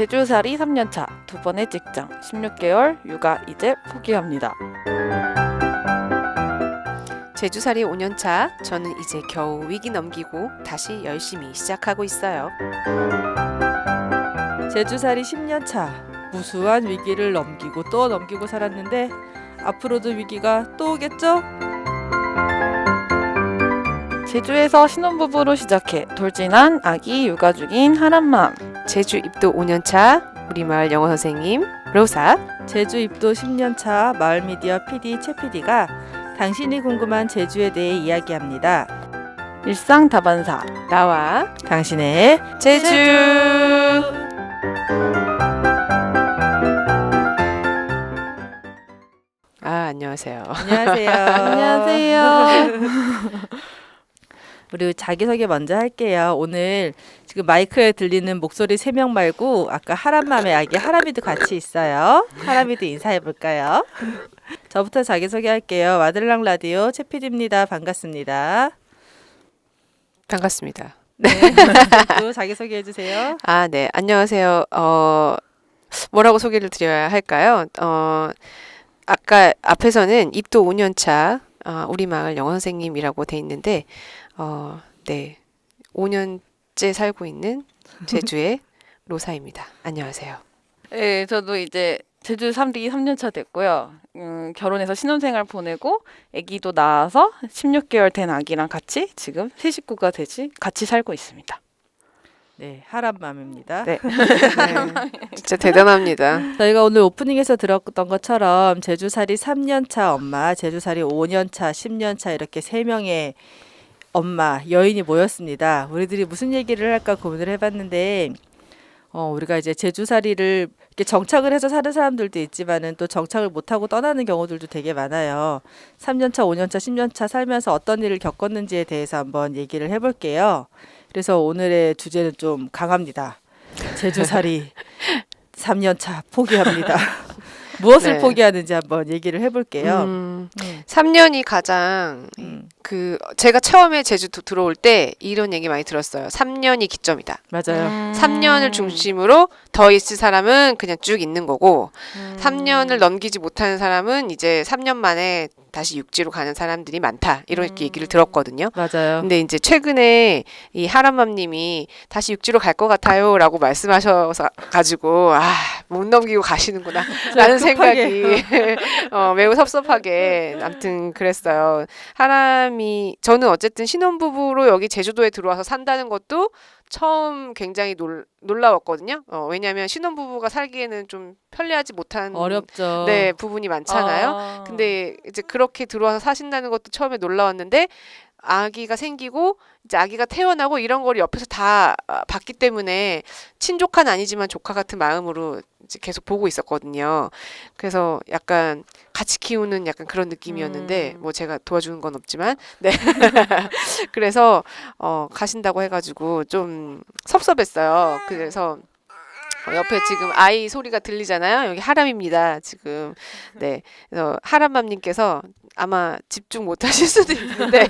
제주살이 3년차 두 번의 직장 16개월 육아 이제 포기합니다. 제주살이 5년차 저는 이제 겨우 위기 넘기고 다시 열심히 시작하고 있어요. 제주살이 10년차 무수한 위기를 넘기고 또 넘기고 살았는데 앞으로도 위기가 또 오겠죠? 제주에서 신혼부부로 시작해 돌진한 아기 육아 중인 하란맘. 제주 입도 5년차 우리 마을 영어 선생님 로사. 제주 입도 10년차 마을미디어 PD 최 PD가 당신이 궁금한 제주에 대해 이야기합니다. 일상 다반사 나와 당신의 제주. 안녕하세요. 안녕하세요. 안녕하세요. 우리 자기소개 먼저 할게요. 오늘 지금 마이크에 들리는 목소리 3명 말고 아까 하란맘의 아기 하람이도 같이 있어요. 하람이도 인사해볼까요? 저부터 자기소개 할게요. 와들랑 라디오 최 PD입니다. 반갑습니다. 반갑습니다. 네. 또 자기소개 해주세요. 네. 안녕하세요. 뭐라고 소개를 드려야 할까요? 아까 앞에서는 입도 5년차 우리 마을 영어 선생님이라고 돼 있는데 네. 5년째 살고 있는 제주의 로사입니다. 안녕하세요. 네, 저도 이제 제주 살이 3년차 됐고요. 결혼해서 신혼생활 보내고 아기도 낳아서 16개월 된 아기랑 같이 지금 새 식구가 되지 같이 살고 있습니다. 네, 하란맘입니다. 네. 진짜 대단합니다. 저희가 오늘 오프닝에서 들었던 것처럼 제주살이 3년차 엄마, 제주살이 5년차, 10년차 이렇게 3명의 엄마, 여인이 모였습니다. 우리들이 무슨 얘기를 할까 고민을 해봤는데 우리가 이제 제주살이를 이렇게 정착을 해서 사는 사람들도 있지만은 또 정착을 못하고 떠나는 경우들도 되게 많아요. 3년차, 5년차, 10년차 살면서 어떤 일을 겪었는지에 대해서 한번 얘기를 해볼게요. 그래서 오늘의 주제는 좀 강합니다. 제주살이 3년차 포기합니다. 무엇을 네. 포기하는지 한번 얘기를 해볼게요. 3년이 가장 제가 처음에 제주도 들어올 때 이런 얘기 많이 들었어요. 3년이 기점이다. 맞아요. 3년을 중심으로 더 있을 사람은 그냥 쭉 있는 거고 3년을 넘기지 못하는 사람은 이제 3년 만에 다시 육지로 가는 사람들이 많다. 이렇게 얘기를 들었거든요. 맞아요. 근데 이제 최근에 이 하란맘님이 다시 육지로 갈 것 같아요 라고 말씀하셔서 가지고 못 넘기고 가시는구나 라는 생각이 매우 섭섭하게 아무튼 그랬어요. 저는 어쨌든 신혼부부로 여기 제주도에 들어와서 산다는 것도 처음 굉장히 놀라웠거든요. 왜냐하면 신혼부부가 살기에는 좀 편리하지 못한 어렵죠. 네, 부분이 많잖아요. 근데 이제 그렇게 들어와서 사신다는 것도 처음에 놀라웠는데 아기가 생기고 이제 아기가 태어나고 이런 걸 옆에서 다 봤기 때문에 친조카는 아니지만 조카 같은 마음으로 이제 계속 보고 있었거든요. 그래서 약간 같이 키우는 약간 그런 느낌이었는데 뭐 제가 도와주는 건 없지만 네. 그래서 가신다고 해가지고 좀 섭섭했어요. 그래서 옆에 지금 아이 소리가 들리잖아요. 여기 하람입니다. 지금 네. 그래서 하람맘님께서 아마 집중 못 하실 수도 있는데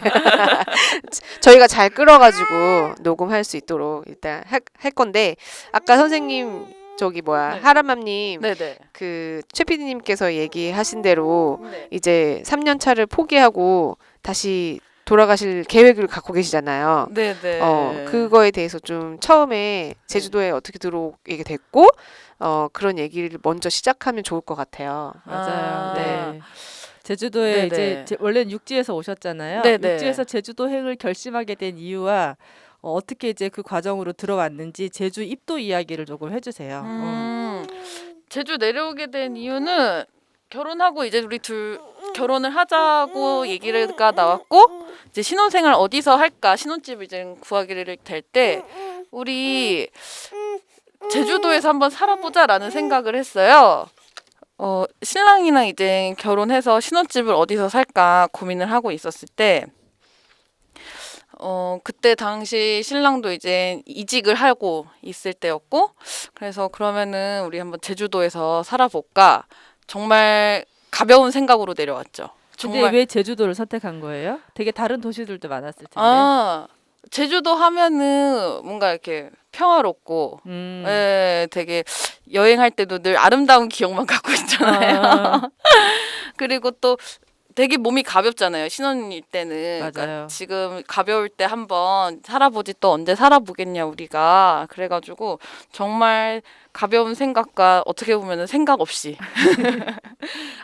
저희가 잘 끌어가지고 녹음할 수 있도록 일단 할 건데 아까 선생님 네. 하람맘님 네네. 최 PD님께서 얘기하신 대로 네. 이제 3년 차를 포기하고 다시 돌아가실 계획을 갖고 계시잖아요. 네네. 그거에 대해서 좀 처음에 제주도에 어떻게 들어오게 됐고 그런 얘기를 먼저 시작하면 좋을 것 같아요. 맞아요. 네. 네. 제주도에 네네. 이제 원래는 육지에서 오셨잖아요. 네네. 육지에서 제주도행을 결심하게 된 이유와 어떻게 이제 그 과정으로 들어왔는지 제주 입도 이야기를 조금 해주세요. 제주 내려오게 된 이유는 결혼하고 이제 우리 둘 결혼을 하자고 얘기가 나왔고 이제 신혼생활 어디서 할까 신혼집을 이제 구하기를 될 때 우리 제주도에서 한번 살아보자라는 생각을 했어요. 신랑이랑 이제 결혼해서 신혼집을 어디서 살까 고민을 하고 있었을 때 그때 당시 신랑도 이제 이직을 하고 있을 때였고 그래서 그러면은 우리 한번 제주도에서 살아볼까 정말 가벼운 생각으로 내려왔죠. 근데 정말 왜 제주도를 선택한 거예요? 되게 다른 도시들도 많았을 텐데. 제주도 하면은 뭔가 이렇게 평화롭고 예, 되게 여행할 때도 늘 아름다운 기억만 갖고 있잖아요. 그리고 또 되게 몸이 가볍잖아요. 신혼일 때는. 맞아요. 그러니까 지금 가벼울 때 한번 살아보지 또 언제 살아보겠냐 우리가. 그래가지고 정말 가벼운 생각과 어떻게 보면은 생각 없이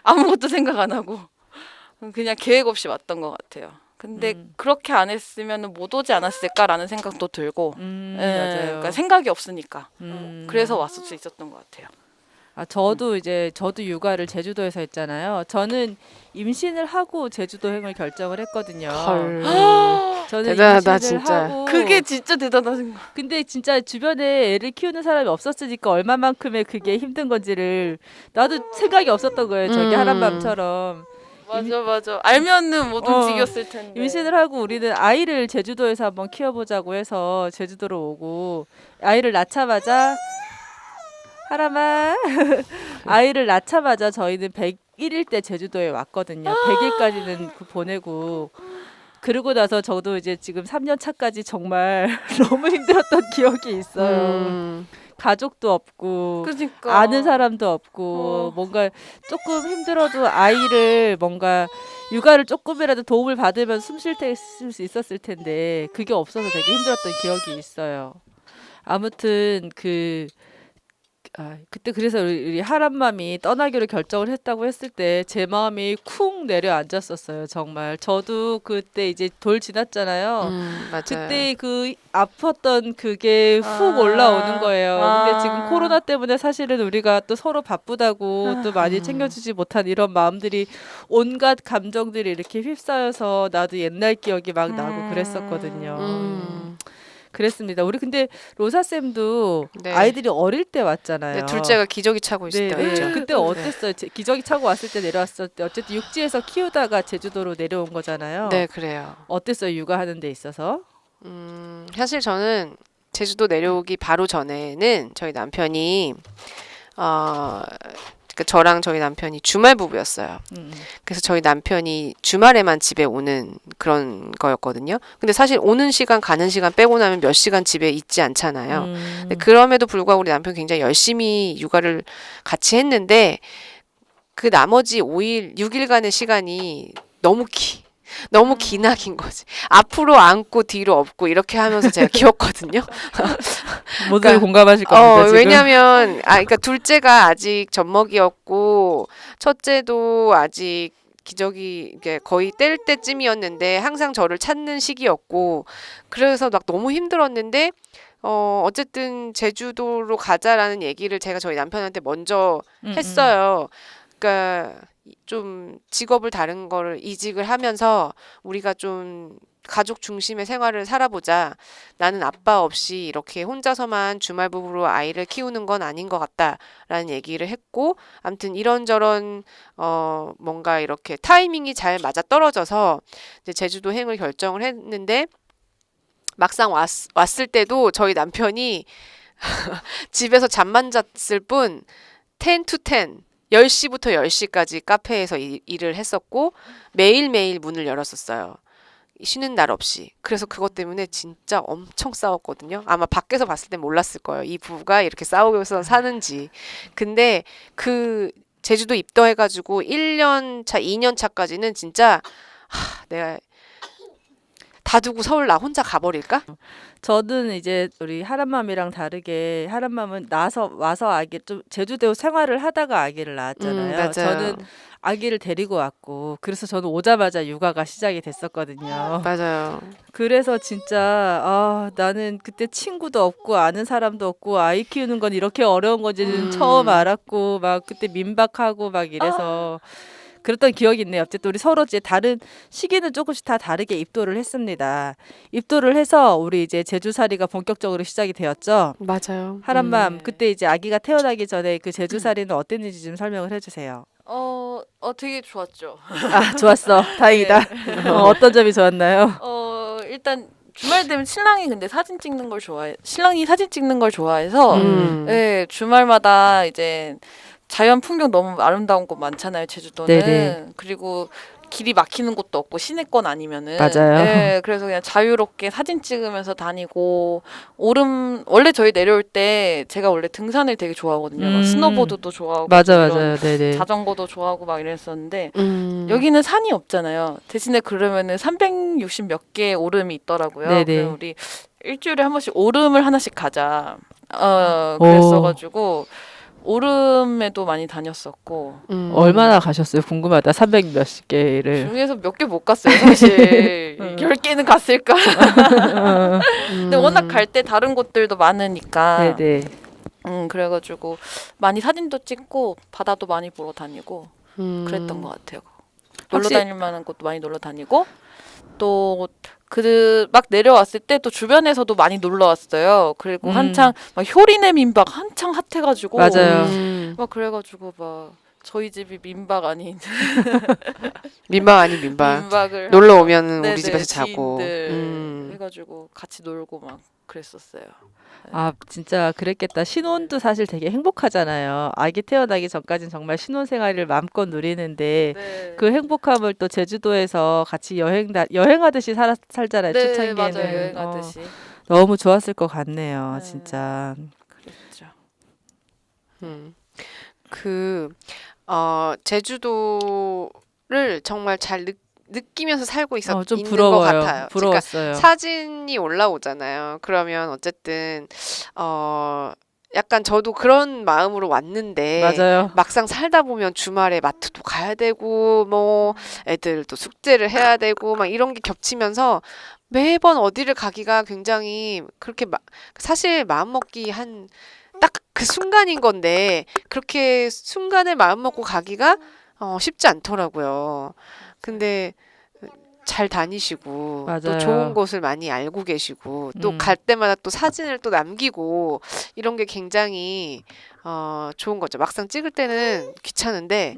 아무것도 생각 안 하고 그냥 계획 없이 왔던 것 같아요. 근데 그렇게 안 했으면 못 오지 않았을까라는 생각도 들고 예, 맞아요. 그러니까 생각이 없으니까 그래서 음. 왔을 수 있었던 것 같아요. 저도 육아를 제주도에서 했잖아요. 저는 임신을 하고 제주도행을 결정을 했거든요. 헐. 저는 대단하다, 임신을 진짜. 하고 그게 진짜 대단한 생각. 근데 진짜 주변에 애를 키우는 사람이 없었으니까 얼마만큼의 그게 힘든 건지를 나도 생각이 없었던 거예요. 저기 하란밤처럼 맞아. 알면은 못 어, 움직였을 텐데. 임신을 하고 우리는 아이를 제주도에서 한번 키워보자고 해서 제주도로 오고 아이를 낳자마자 하람아 아이를 낳자마자 저희는 101일 때 제주도에 왔거든요. 100일까지는 보내고 그러고 나서 저도 이제 지금 3년 차까지 정말 너무 힘들었던 기억이 있어요. 가족도 없고 그러니까 아는 사람도 없고 뭔가 조금 힘들어도 아이를 뭔가 육아를 조금이라도 도움을 받으면 숨 쉴 수 있었을 텐데 그게 없어서 되게 힘들었던 기억이 있어요. 아무튼 그때 그래서 우리 하란맘이 떠나기로 결정을 했다고 했을 때 제 마음이 쿵 내려앉았었어요. 정말 저도 그때 이제 돌 지났잖아요. 맞아요. 그때 그 아팠던 그게 훅 올라오는 거예요. 근데 지금 코로나 때문에 사실은 우리가 또 서로 바쁘다고 또 많이 챙겨주지 못한 이런 마음들이 온갖 감정들이 이렇게 휩싸여서 나도 옛날 기억이 막 나고 그랬었거든요. 그랬습니다. 우리 근데 로사 쌤도 네. 아이들이 어릴 때 왔잖아요. 네, 둘째가 기저귀 차고 있을 네, 때였죠. 네. 그때 어땠어요? 기저귀 차고 왔을 때 내려왔을 때 어쨌든 육지에서 키우다가 제주도로 내려온 거잖아요. 네, 그래요. 어땠어요? 육아하는 데 있어서? 사실 저는 제주도 내려오기 바로 전에는 저희 남편이 그러니까 저랑 저희 남편이 주말 부부였어요. 그래서 저희 남편이 주말에만 집에 오는 그런 거였거든요. 근데 사실 오는 시간 가는 시간 빼고 나면 몇 시간 집에 있지 않잖아요. 근데 그럼에도 불구하고 우리 남편 굉장히 열심히 육아를 같이 했는데 그 나머지 5일, 6일간의 시간이 너무 기나긴 거지. 앞으로 안고 뒤로 업고 이렇게 하면서 제가 키웠거든요. 모두 그러니까, 공감하실 겁니다. 지금. 왜냐면 그러니까 둘째가 아직 젖먹이였고 첫째도 아직 기저귀 이게 거의 뗄 때쯤이었는데 항상 저를 찾는 시기였고 그래서 막 너무 힘들었는데 어쨌든 제주도로 가자라는 얘기를 제가 저희 남편한테 먼저 했어요. 그러니까 좀 직업을 다른 거를 이직을 하면서 우리가 좀 가족 중심의 생활을 살아보자. 나는 아빠 없이 이렇게 혼자서만 주말 부부로 아이를 키우는 건 아닌 것 같다라는 얘기를 했고, 아무튼 이런저런 뭔가 이렇게 타이밍이 잘 맞아 떨어져서 이제 제주도 행을 결정을 했는데 막상 왔을 때도 저희 남편이 집에서 잠만 잤을 뿐 10 to 10 10시부터 10시까지 카페에서 일을 했었고 매일매일 문을 열었었어요. 쉬는 날 없이. 그래서 그것 때문에 진짜 엄청 싸웠거든요. 아마 밖에서 봤을 땐 몰랐을 거예요. 이 부부가 이렇게 싸우고서 사는지. 근데 그 제주도 입도해가지고 1년 차, 2년 차까지는 진짜 내가 다 두고 서울 나 혼자 가버릴까? 저는 이제 우리 하란맘이랑 다르게 하란맘은 와서 아기 좀 제주도 생활을 하다가 아기를 낳았잖아요. 맞아요. 저는 아기를 데리고 왔고 그래서 저는 오자마자 육아가 시작이 됐었거든요. 맞아요. 그래서 진짜 나는 그때 친구도 없고 아는 사람도 없고 아이 키우는 건 이렇게 어려운 건지는 처음 알았고 막 그때 민박하고 막 이래서 그랬던 기억이 있네요. 어쨌든 우리 서로 이제 다른 시기는 조금씩 다 다르게 입도를 했습니다. 입도를 해서 우리 이제 제주살이가 본격적으로 시작이 되었죠. 맞아요. 하란맘 그때 이제 아기가 태어나기 전에 그 제주살이는 어땠는지 좀 설명을 해주세요. 되게 좋았죠. 좋았어. 다행이다. 어떤 점이 좋았나요? 일단 주말 되면 신랑이 근데 신랑이 사진 찍는 걸 좋아해서 네, 주말마다 이제 자연 풍경 너무 아름다운 곳 많잖아요, 제주도는. 네네. 그리고 길이 막히는 곳도 없고 시내권 아니면은 맞아요. 네, 그래서 그냥 자유롭게 사진 찍으면서 다니고 오름 원래 저희 내려올 때 제가 원래 등산을 되게 좋아하거든요. 막 스노보드도 좋아하고 맞아 이런 맞아요. 네네. 자전거도 좋아하고 막 이랬었는데 음. 여기는 산이 없잖아요. 대신에 그러면은 360 몇 개의 오름이 있더라고요. 네네. 그래서 우리 일주일에 한 번씩 오름을 하나씩 가자. 오. 그랬어가지고 오름에도 많이 다녔었고 얼마나 가셨어요? 궁금하다. 300 몇십 개를. 중에서 몇 개 못 갔어요. 사실 10개는 갔을까. 근데 워낙 갈 때 다른 곳들도 많으니까. 네네. 그래가지고 많이 사진도 찍고 바다도 많이 보러 다니고 그랬던 것 같아요. 놀러 확실히- 다닐 만한 곳도 많이 놀러 다니고 또 그 막 내려왔을 때 또 주변에서도 많이 놀러 왔어요. 그리고 한창 막 효리네 민박 한창 핫해가지고 맞아요. 막 그래가지고 막 저희 집이 민박 아닌 민박 아닌 민박. 민박을 놀러 하고 오면은 우리 네네, 집에서 자고. 지인들 해가지고 같이 놀고 막 그랬었어요. 아 진짜 그랬겠다. 신혼도 사실 되게 행복하잖아요. 아기 태어나기 전까지는 정말 신혼 생활을 마음껏 누리는데 네. 그 행복함을 또 제주도에서 같이 여행하듯이 살잖아요. 네, 초창기에는. 맞아요. 여행하듯이 너무 좋았을 것 같네요. 네. 진짜. 그랬죠. 음. 제주도를 정말 잘 느끼면서 살고 좀 있는 것 부러워요. 같아요. 부러웠어요. 사진이 올라오잖아요. 그러면 어쨌든 약간 저도 그런 마음으로 왔는데 맞아요. 막상 살다 보면 주말에 마트도 가야 되고 뭐 애들도 숙제를 해야 되고 막 이런 게 겹치면서 매번 어디를 가기가 굉장히 그렇게 사실 마음먹기 한 딱 그 순간인 건데 그렇게 순간에 마음 먹고 가기가 쉽지 않더라고요. 근데 잘 다니시고 또 맞아요. 좋은 곳을 많이 알고 계시고 또 음. 갈 때마다 또 사진을 또 남기고 이런 게 굉장히 좋은 거죠. 막상 찍을 때는 귀찮은데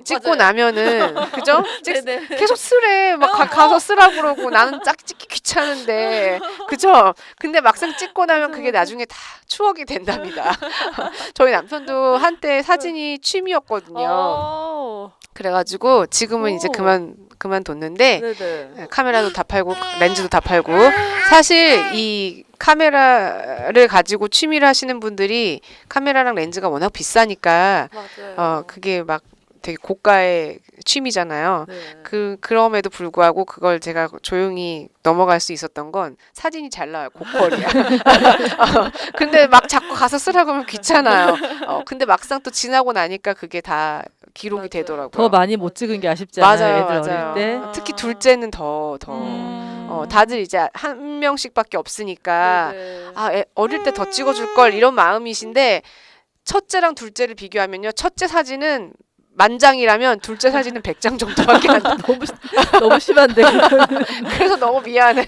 찍고 맞아요. 나면은 그죠? 네네. 계속 쓰래. 막 가서 쓰라고 그러고 나는 짝 찍기 귀찮은데 그죠? 근데 막상 찍고 나면 그게 나중에 다 추억이 된답니다. 저희 남편도 한때 사진이 취미였거든요. 그래가지고 지금은 이제 오. 그만뒀는데 네네. 카메라도 다 팔고 렌즈도 다 팔고 사실 이 카메라를 가지고 취미를 하시는 분들이 카메라랑 렌즈가 워낙 비싸니까 맞아요. 그게 막 되게 고가의 취미잖아요. 네. 그럼에도 불구하고 그걸 제가 조용히 넘어갈 수 있었던 건 사진이 잘 나와요. 고퀄이야. 근데 막 자꾸 가서 쓰라고 하면 귀찮아요. 근데 막상 또 지나고 나니까 그게 다 기록이 맞아요. 되더라고요. 더 많이 못 찍은 게 아쉽잖아요. 맞아요, 애들 맞아요. 어릴 때. 특히 둘째는 더. 다들 이제 한 명씩밖에 없으니까 네네. 어릴 때 더 찍어줄 걸 이런 마음이신데 첫째랑 둘째를 비교하면요. 첫째 사진은 10,000장이라면 둘째 사진은 100장 정도밖에 안 돼. 너무 심한데. 그래서 너무 미안해.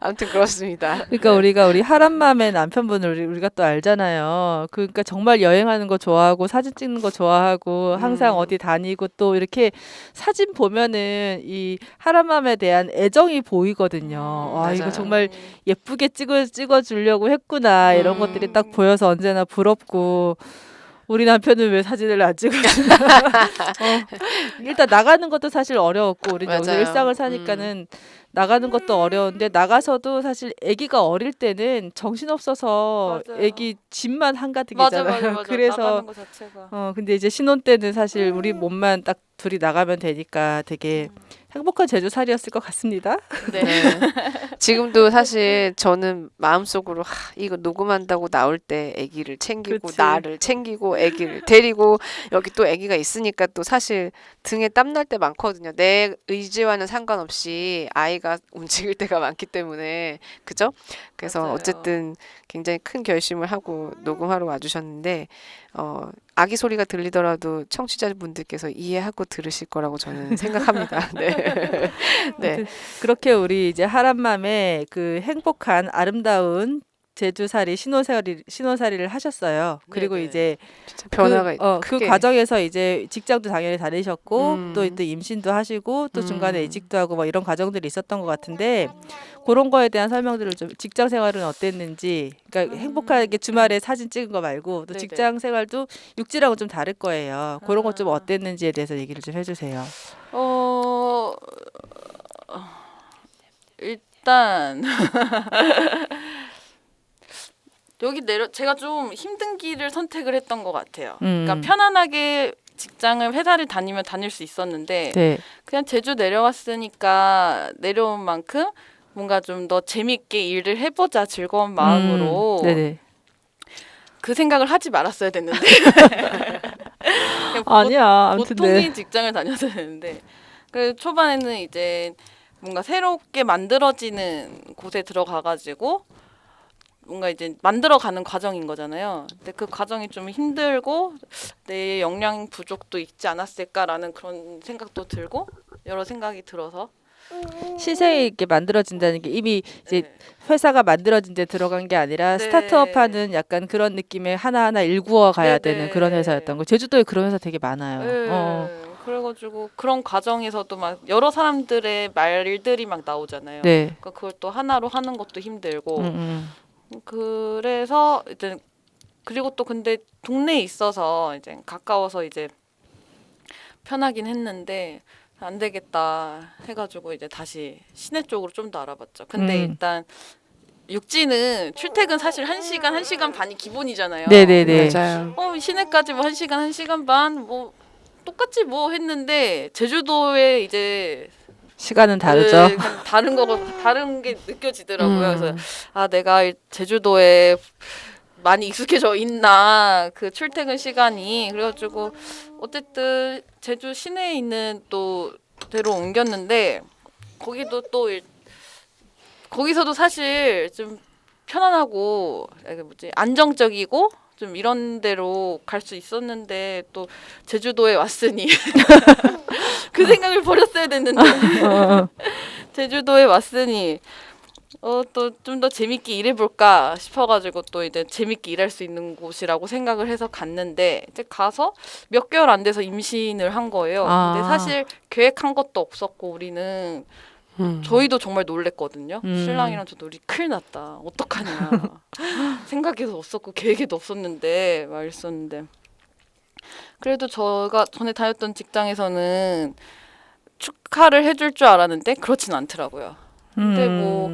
아무튼 그렇습니다. 그러니까 우리 하란맘의 남편분을 우리가 또 알잖아요. 그러니까 정말 여행하는 거 좋아하고 사진 찍는 거 좋아하고 항상 어디 다니고 또 이렇게 사진 보면은 이 하란맘에 대한 애정이 보이거든요. 와 이거 맞아요. 정말 예쁘게 찍어주려고 했구나 이런 것들이 딱 보여서 언제나 부럽고 우리 남편은 왜 사진을 안 찍어주나. 일단 나가는 것도 사실 어려웠고 우리는 여기서 맞아요. 일상을 사니까는 나가는 것도 어려운데 나가서도 사실 아기가 어릴 때는 정신없어서 맞아요. 아기 집만 맞아 한가득이잖아요. 맞아. 그래서 나가는 거 자체가. 근데 이제 신혼 때는 사실 우리 몸만 딱 둘이 나가면 되니까 되게 행복한 제주살이었을 것 같습니다. 네. 네. 지금도 사실 저는 마음속으로 이거 녹음한다고 나올 때 아기를 챙기고 그치. 나를 챙기고 아기를 데리고 여기 또 아기가 있으니까 또 사실 등에 땀 날 때 많거든요. 내 의지와는 상관없이 아이가 움직일 때가 많기 때문에 그죠? 그래서 맞아요. 어쨌든 굉장히 큰 결심을 하고 녹음하러 와주셨는데 아기 소리가 들리더라도 청취자분들께서 이해하고 들으실 거라고 저는 생각합니다. 네. 네. 아무튼 그렇게 우리 이제 하란맘의 그 행복한 아름다운 제주살이 신혼살이를 하셨어요. 그리고 네네. 이제 진짜 변화가 그 크게. 과정에서 이제 직장도 당연히 다니셨고 음. 또 임신도 하시고 또 중간에 음. 이직도 하고 뭐 이런 과정들이 있었던 것 같은데 그런 거에 대한 설명들을 좀 직장 생활은 어땠는지 그러니까 행복하게 주말에 사진 찍은 거 말고 또 네네. 직장 생활도 육지랑은 좀 다를 거예요. 그런 것 좀 아. 어땠는지에 대해서 얘기를 좀 해주세요. 어 일단 제가 좀 힘든 길을 선택을 했던 것 같아요. 그러니까 편안하게 직장을 회사를 다니면 다닐 수 있었는데 네. 그냥 제주 내려왔으니까 내려온 만큼 뭔가 좀 더 재밌게 일을 해보자 즐거운 마음으로 네네. 그 생각을 하지 말았어야 됐는데 그냥 아니야. 아무튼 보통의 네. 직장을 다녔어야 되는데 그 초반에는 이제 뭔가 새롭게 만들어지는 곳에 들어가가지고 뭔가 이제 만들어가는 과정인 거잖아요. 근데 그 과정이 좀 힘들고 내 역량 부족도 있지 않았을까라는 그런 생각도 들고 여러 생각이 들어서 신생이 이렇게 만들어진다는 게 이미 이제 네. 회사가 만들어진 데 들어간 게 아니라 네. 스타트업하는 약간 그런 느낌의 하나하나 일구어 가야 네네. 되는 그런 회사였던 거. 제주도에 그런 회사 되게 많아요. 네. 그래가지고 그런 과정에서도 막 여러 사람들의 말들이 막 나오잖아요. 네. 그러니까 그걸 또 하나로 하는 것도 힘들고 음. 그래서 이제 그리고 또 근데 동네에 있어서 이제 가까워서 이제 편하긴 했는데 안 되겠다 해가지고 이제 다시 시내 쪽으로 좀 더 알아봤죠. 근데 일단 육지는 출퇴근 사실 1시간, 1시간 반이 기본이잖아요. 네네네. 맞아요. 시내까지 뭐 1시간, 1시간 반 뭐 똑같지 뭐 했는데 제주도에 이제 시간은 다르죠. 그냥 다른 게 느껴지더라고요. 그래서 음. 내가 제주도에 많이 익숙해져 있나 그 출퇴근 시간이 그래가지고 어쨌든 제주 시내에 있는 또 데로 옮겼는데 거기서도 사실 좀 편안하고 안정적이고 좀 이런 데로 갈 수 있었는데 또 제주도에 왔으니 그 생각을 버렸어야 됐는데 제주도에 왔으니 또 좀 더 재밌게 일해볼까 싶어가지고 또 이제 재밌게 일할 수 있는 곳이라고 생각을 해서 갔는데 이제 가서 몇 개월 안 돼서 임신을 한 거예요. 근데 아. 사실 계획한 것도 없었고 우리는 저희도 정말 놀랬거든요. 신랑이랑 저도 우리 큰일 났다. 어떡하냐. 생각에도 없었고 계획에도 없었는데 막 이랬었는데 그래도 제가 전에 다녔던 직장에서는 축하를 해줄 줄 알았는데 그렇진 않더라고요. 근데 뭐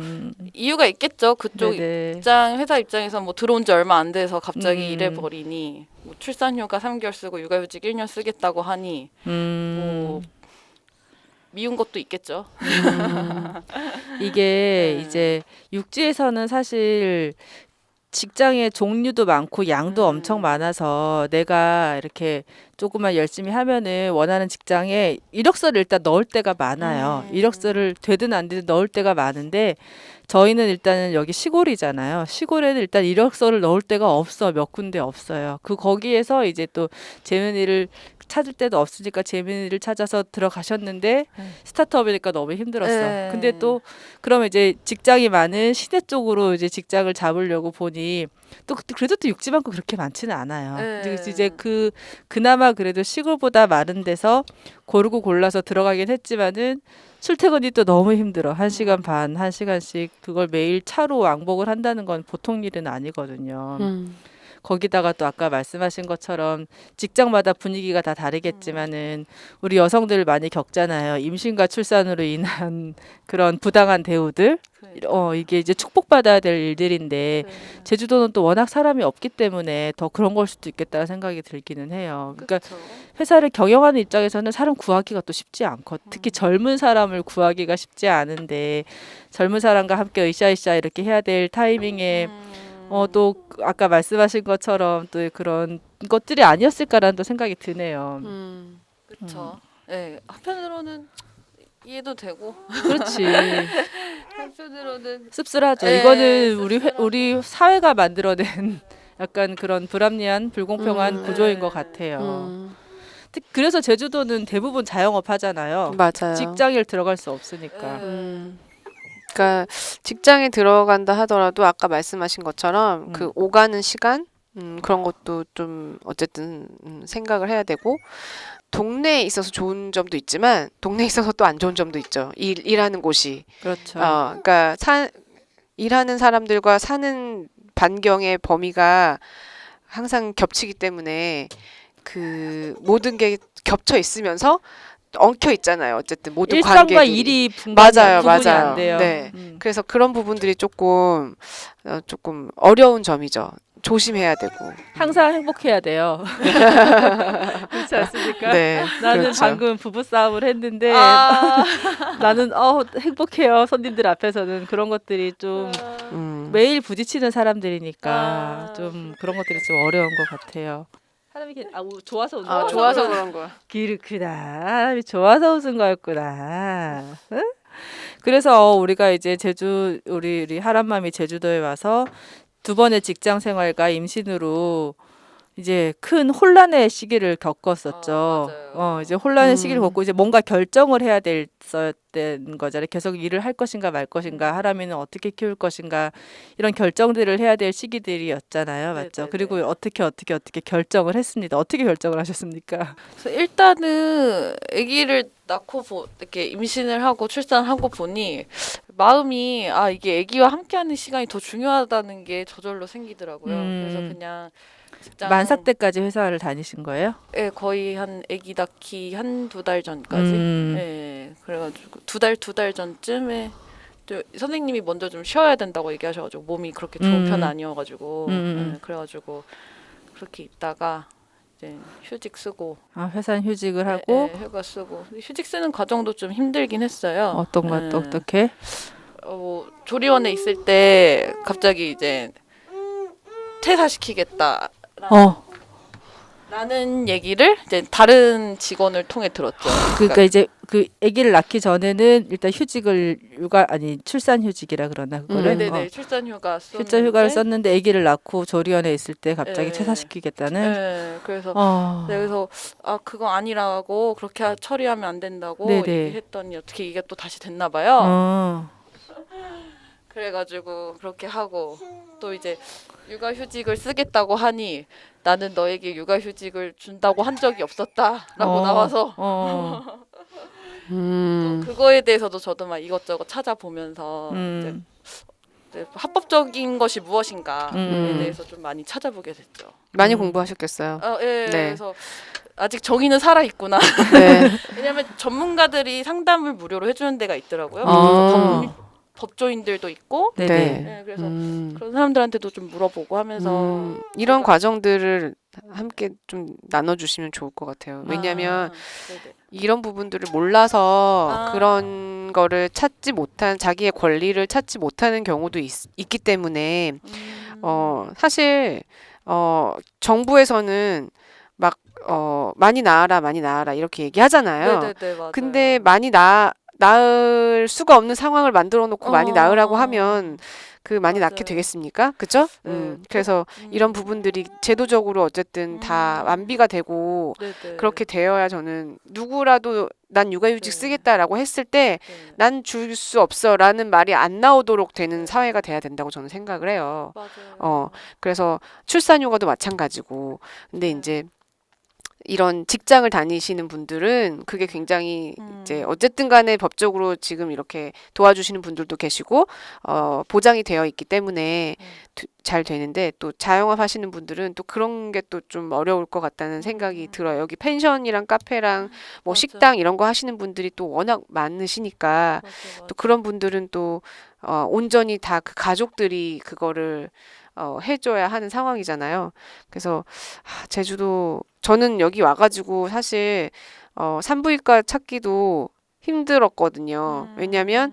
이유가 있겠죠. 그쪽 네네. 회사 입장에서 뭐 들어온 지 얼마 안 돼서 갑자기 음. 이래버리니 뭐 출산휴가 3개월 쓰고 육아휴직 1년 쓰겠다고 하니 뭐 미운 것도 있겠죠. 이게 네. 이제 육지에서는 사실 직장의 종류도 많고 양도 엄청 많아서 내가 이렇게 조금만 열심히 하면은 원하는 직장에 이력서를 일단 넣을 때가 많아요. 이력서를 되든 안 되든 넣을 때가 많은데 저희는 일단은 여기 시골이잖아요. 시골에는 일단 이력서를 넣을 데가 없어. 몇 군데 없어요. 거기에서 이제 또 재민이를 찾을 데도 없으니까 재민이를 찾아서 들어가셨는데 스타트업이니까 너무 힘들었어. 네. 근데 또 그러면 이제 직장이 많은 시내 쪽으로 이제 직장을 잡으려고 보니 또 그래도 또 육지만큼 그렇게 많지는 않아요. 네. 그래서 이제 그나마 그래도 시골보다 많은 데서 고르고 골라서 들어가긴 했지만은 출퇴근이 또 너무 힘들어. 1시간 반, 1시간씩 그걸 매일 차로 왕복을 한다는 건 보통 일은 아니거든요. 거기다가 또 아까 말씀하신 것처럼 직장마다 분위기가 다 다르겠지만은 우리 여성들 많이 겪잖아요. 임신과 출산으로 인한 그런 부당한 대우들. 이게 이제 축복받아야 될 일들인데 제주도는 또 워낙 사람이 없기 때문에 더 그런 걸 수도 있겠다는 생각이 들기는 해요. 그러니까 회사를 경영하는 입장에서는 사람 구하기가 또 쉽지 않고 특히 젊은 사람을 구하기가 쉽지 않은데 젊은 사람과 함께 으쌰으쌰 이렇게 해야 될 타이밍에 또 아까 말씀하신 것처럼 또 그런 것들이 아니었을까라는 또 생각이 드네요. 그렇죠. 네, 한편으로는 이해도 되고 그렇지. 한편으로는 씁쓸하죠. 네, 이거는 씁쓸하고. 우리 사회가 만들어낸 약간 그런 불합리한 불공평한 구조인 것 같아요. 그래서 제주도는 대부분 자영업 하잖아요. 맞아요. 직장일 들어갈 수 없으니까. 그러니까 직장에 들어간다 하더라도 아까 말씀하신 것처럼 그 오가는 시간 그런 것도 좀 어쨌든 생각을 해야 되고 동네에 있어서 좋은 점도 있지만 동네에 있어서 또 안 좋은 점도 있죠. 일하는 곳이. 그렇죠. 그러니까 일하는 사람들과 사는 반경의 범위가 항상 겹치기 때문에 그 모든 게 겹쳐 있으면서 엉켜 있잖아요. 어쨌든 모든 일상과 관계들이. 일이 맞아요, 구분이 맞아요. 안 돼요. 네. 그래서 그런 부분들이 조금 어려운 점이죠. 조심해야 되고. 항상 행복해야 돼요. 그렇지 않습니까? 네, 나는 그렇죠. 방금 부부 싸움을 했는데 아, 나는 행복해요. 손님들 앞에서는 그런 것들이 좀 매일 부딪히는 사람들이니까 아, 좀 그런 것들이 좀 어려운 것 같아요. 사람이 좋아서 웃는 거야. 좋아서 그런 거. 그렇구나. 사람이 좋아서 웃은 거였구나. 응? 그래서 우리가 이제 우리 하란맘이 제주도에 와서 두 번의 직장 생활과 임신으로 이제 큰 혼란의 시기를 겪었었죠. 맞아요. 이제 혼란의 시기를 겪고 이제 뭔가 결정을 해야 됐었던 거잖아요. 계속 일을 할 것인가 말 것인가, 하람이는 어떻게 키울 것인가 이런 결정들을 해야 될 시기들이었잖아요. 맞죠? 네네네. 그리고 어떻게 결정을 했습니다. 어떻게 결정을 하셨습니까? 그래서 일단은 아기를 낳고 이렇게 임신을 하고 출산하고 보니 마음이 이게 아기와 함께하는 시간이 더 중요하다는 게 저절로 생기더라고요. 그래서 그냥 직장 만삭 때까지 회사를 다니신 거예요? 예, 거의 한 아기 낳기 한 두 달 전까지. 음. 예, 그래가지고 두 달 전쯤에 또 선생님이 먼저 좀 쉬어야 된다고 얘기하셔가지고 몸이 그렇게 좋은 편은 아니어가지고 예, 그래가지고 그렇게 있다가 이제 휴직 쓰고 회사 휴직을 하고 휴가 쓰고 휴직 쓰는 과정도 좀 힘들긴 했어요. 어떤 것 어떻게? 조리원에 있을 때 갑자기 이제 퇴사시키겠다. 라는 얘기를 이제 다른 직원을 통해 들었죠. 그러니까 이제 그 아기를 낳기 전에는 일단 출산 휴직이라 그러나 그거를 네네네 출산 휴가 썼는데 출산 휴가를 썼는데 아기를 낳고 조리원에 있을 때 갑자기 네. 퇴사시키겠다는. 네, 그래서 어. 그래서 그거 아니라고 그렇게 처리하면 안 된다고 네네. 얘기했더니 어떻게 이게 또 다시 됐나 봐요. 그래가지고 그렇게 하고 또 이제 육아휴직을 쓰겠다고 하니 나는 너에게 육아휴직을 준다고 한 적이 없었다라고 나와서 또 그거에 대해서도 저도 막 이것저것 찾아보면서 이제 합법적인 것이 무엇인가에 대해서 좀 많이 찾아보게 됐죠. 많이 공부하셨겠어요. 예, 네. 그래서 아직 정의는 살아 있구나. 네. 왜냐하면 전문가들이 상담을 무료로 해주는 데가 있더라고요. 법조인들도 있고, 네네. 네, 그래서 그런 사람들한테도 좀 물어보고 하면서 이런 과정들을 함께 좀 나눠주시면 좋을 것 같아요. 왜냐하면 네네. 이런 부분들을 몰라서 아. 그런 거를 자기의 권리를 찾지 못하는 경우도 있기 때문에 사실 정부에서는 막 많이 낳아라 이렇게 얘기하잖아요. 네네네, 맞아요. 근데 많이 낳을 수가 없는 상황을 만들어 놓고 많이 낳으라고 하면 그 많이 낳게 맞아요. 되겠습니까? 그죠? 네. 그래서 이런 부분들이 제도적으로 어쨌든 다 완비가 되고 네네. 그렇게 되어야 저는 누구라도 난 육아휴직 네. 쓰겠다라고 했을 때 네. 난 줄 수 없어라는 말이 안 나오도록 되는 사회가 돼야 된다고 저는 생각을 해요. 맞아요. 그래서 출산휴가도 마찬가지고. 근데 이제 이런 직장을 다니시는 분들은 그게 굉장히 이제 어쨌든 간에 법적으로 지금 이렇게 도와주시는 분들도 계시고 보장이 되어 있기 때문에 잘 되는데 또 자영업 하시는 분들은 또 그런 게 또 좀 어려울 것 같다는 생각이 들어요. 여기 펜션이랑 카페랑 뭐 맞아. 식당 이런 거 하시는 분들이 또 워낙 많으시니까 맞아. 또 그런 분들은 또 온전히 다 그 가족들이 그거를 해줘야 하는 상황이잖아요. 그래서 제주도 저는 여기 와가지고 사실 산부인과 찾기도 힘들었거든요. 왜냐하면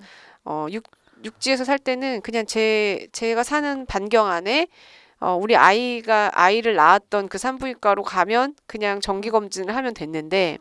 육지에서 살 때는 그냥 제가 사는 반경 안에 우리 아이를 낳았던 그 산부인과로 가면 그냥 정기 검진을 하면 됐는데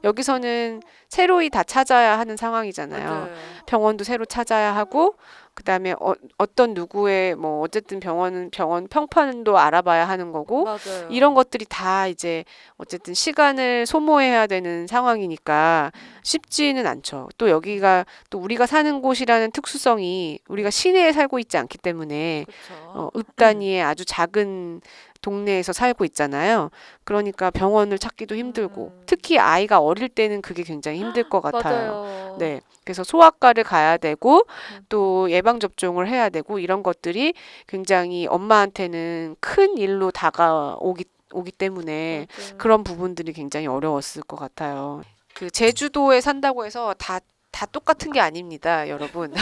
여기서는 새로이 다 찾아야 하는 상황이잖아요. 맞아요. 병원도 새로 찾아야 하고 그다음에 어떤 누구의 뭐 어쨌든 병원 평판도 알아봐야 하는 거고 맞아요. 이런 것들이 다 이제 어쨌든 시간을 소모해야 되는 상황이니까 쉽지는 않죠. 또 여기가 또 우리가 사는 곳이라는 특수성이 우리가 시내에 살고 있지 않기 때문에 그렇죠. 읍 단위의 아주 작은 동네에서 살고 있잖아요. 그러니까 병원을 찾기도 힘들고 특히 아이가 어릴 때는 그게 굉장히 힘들 것 같아요. 맞아요. 네. 그래서 소아과를 가야 되고 또 예방 접종을 해야 되고 이런 것들이 굉장히 엄마한테는 큰 일로 다가오기 때문에 맞아요. 그런 부분들이 굉장히 어려웠을 것 같아요. 그 제주도에 산다고 해서 다 똑같은 게 아닙니다, 여러분.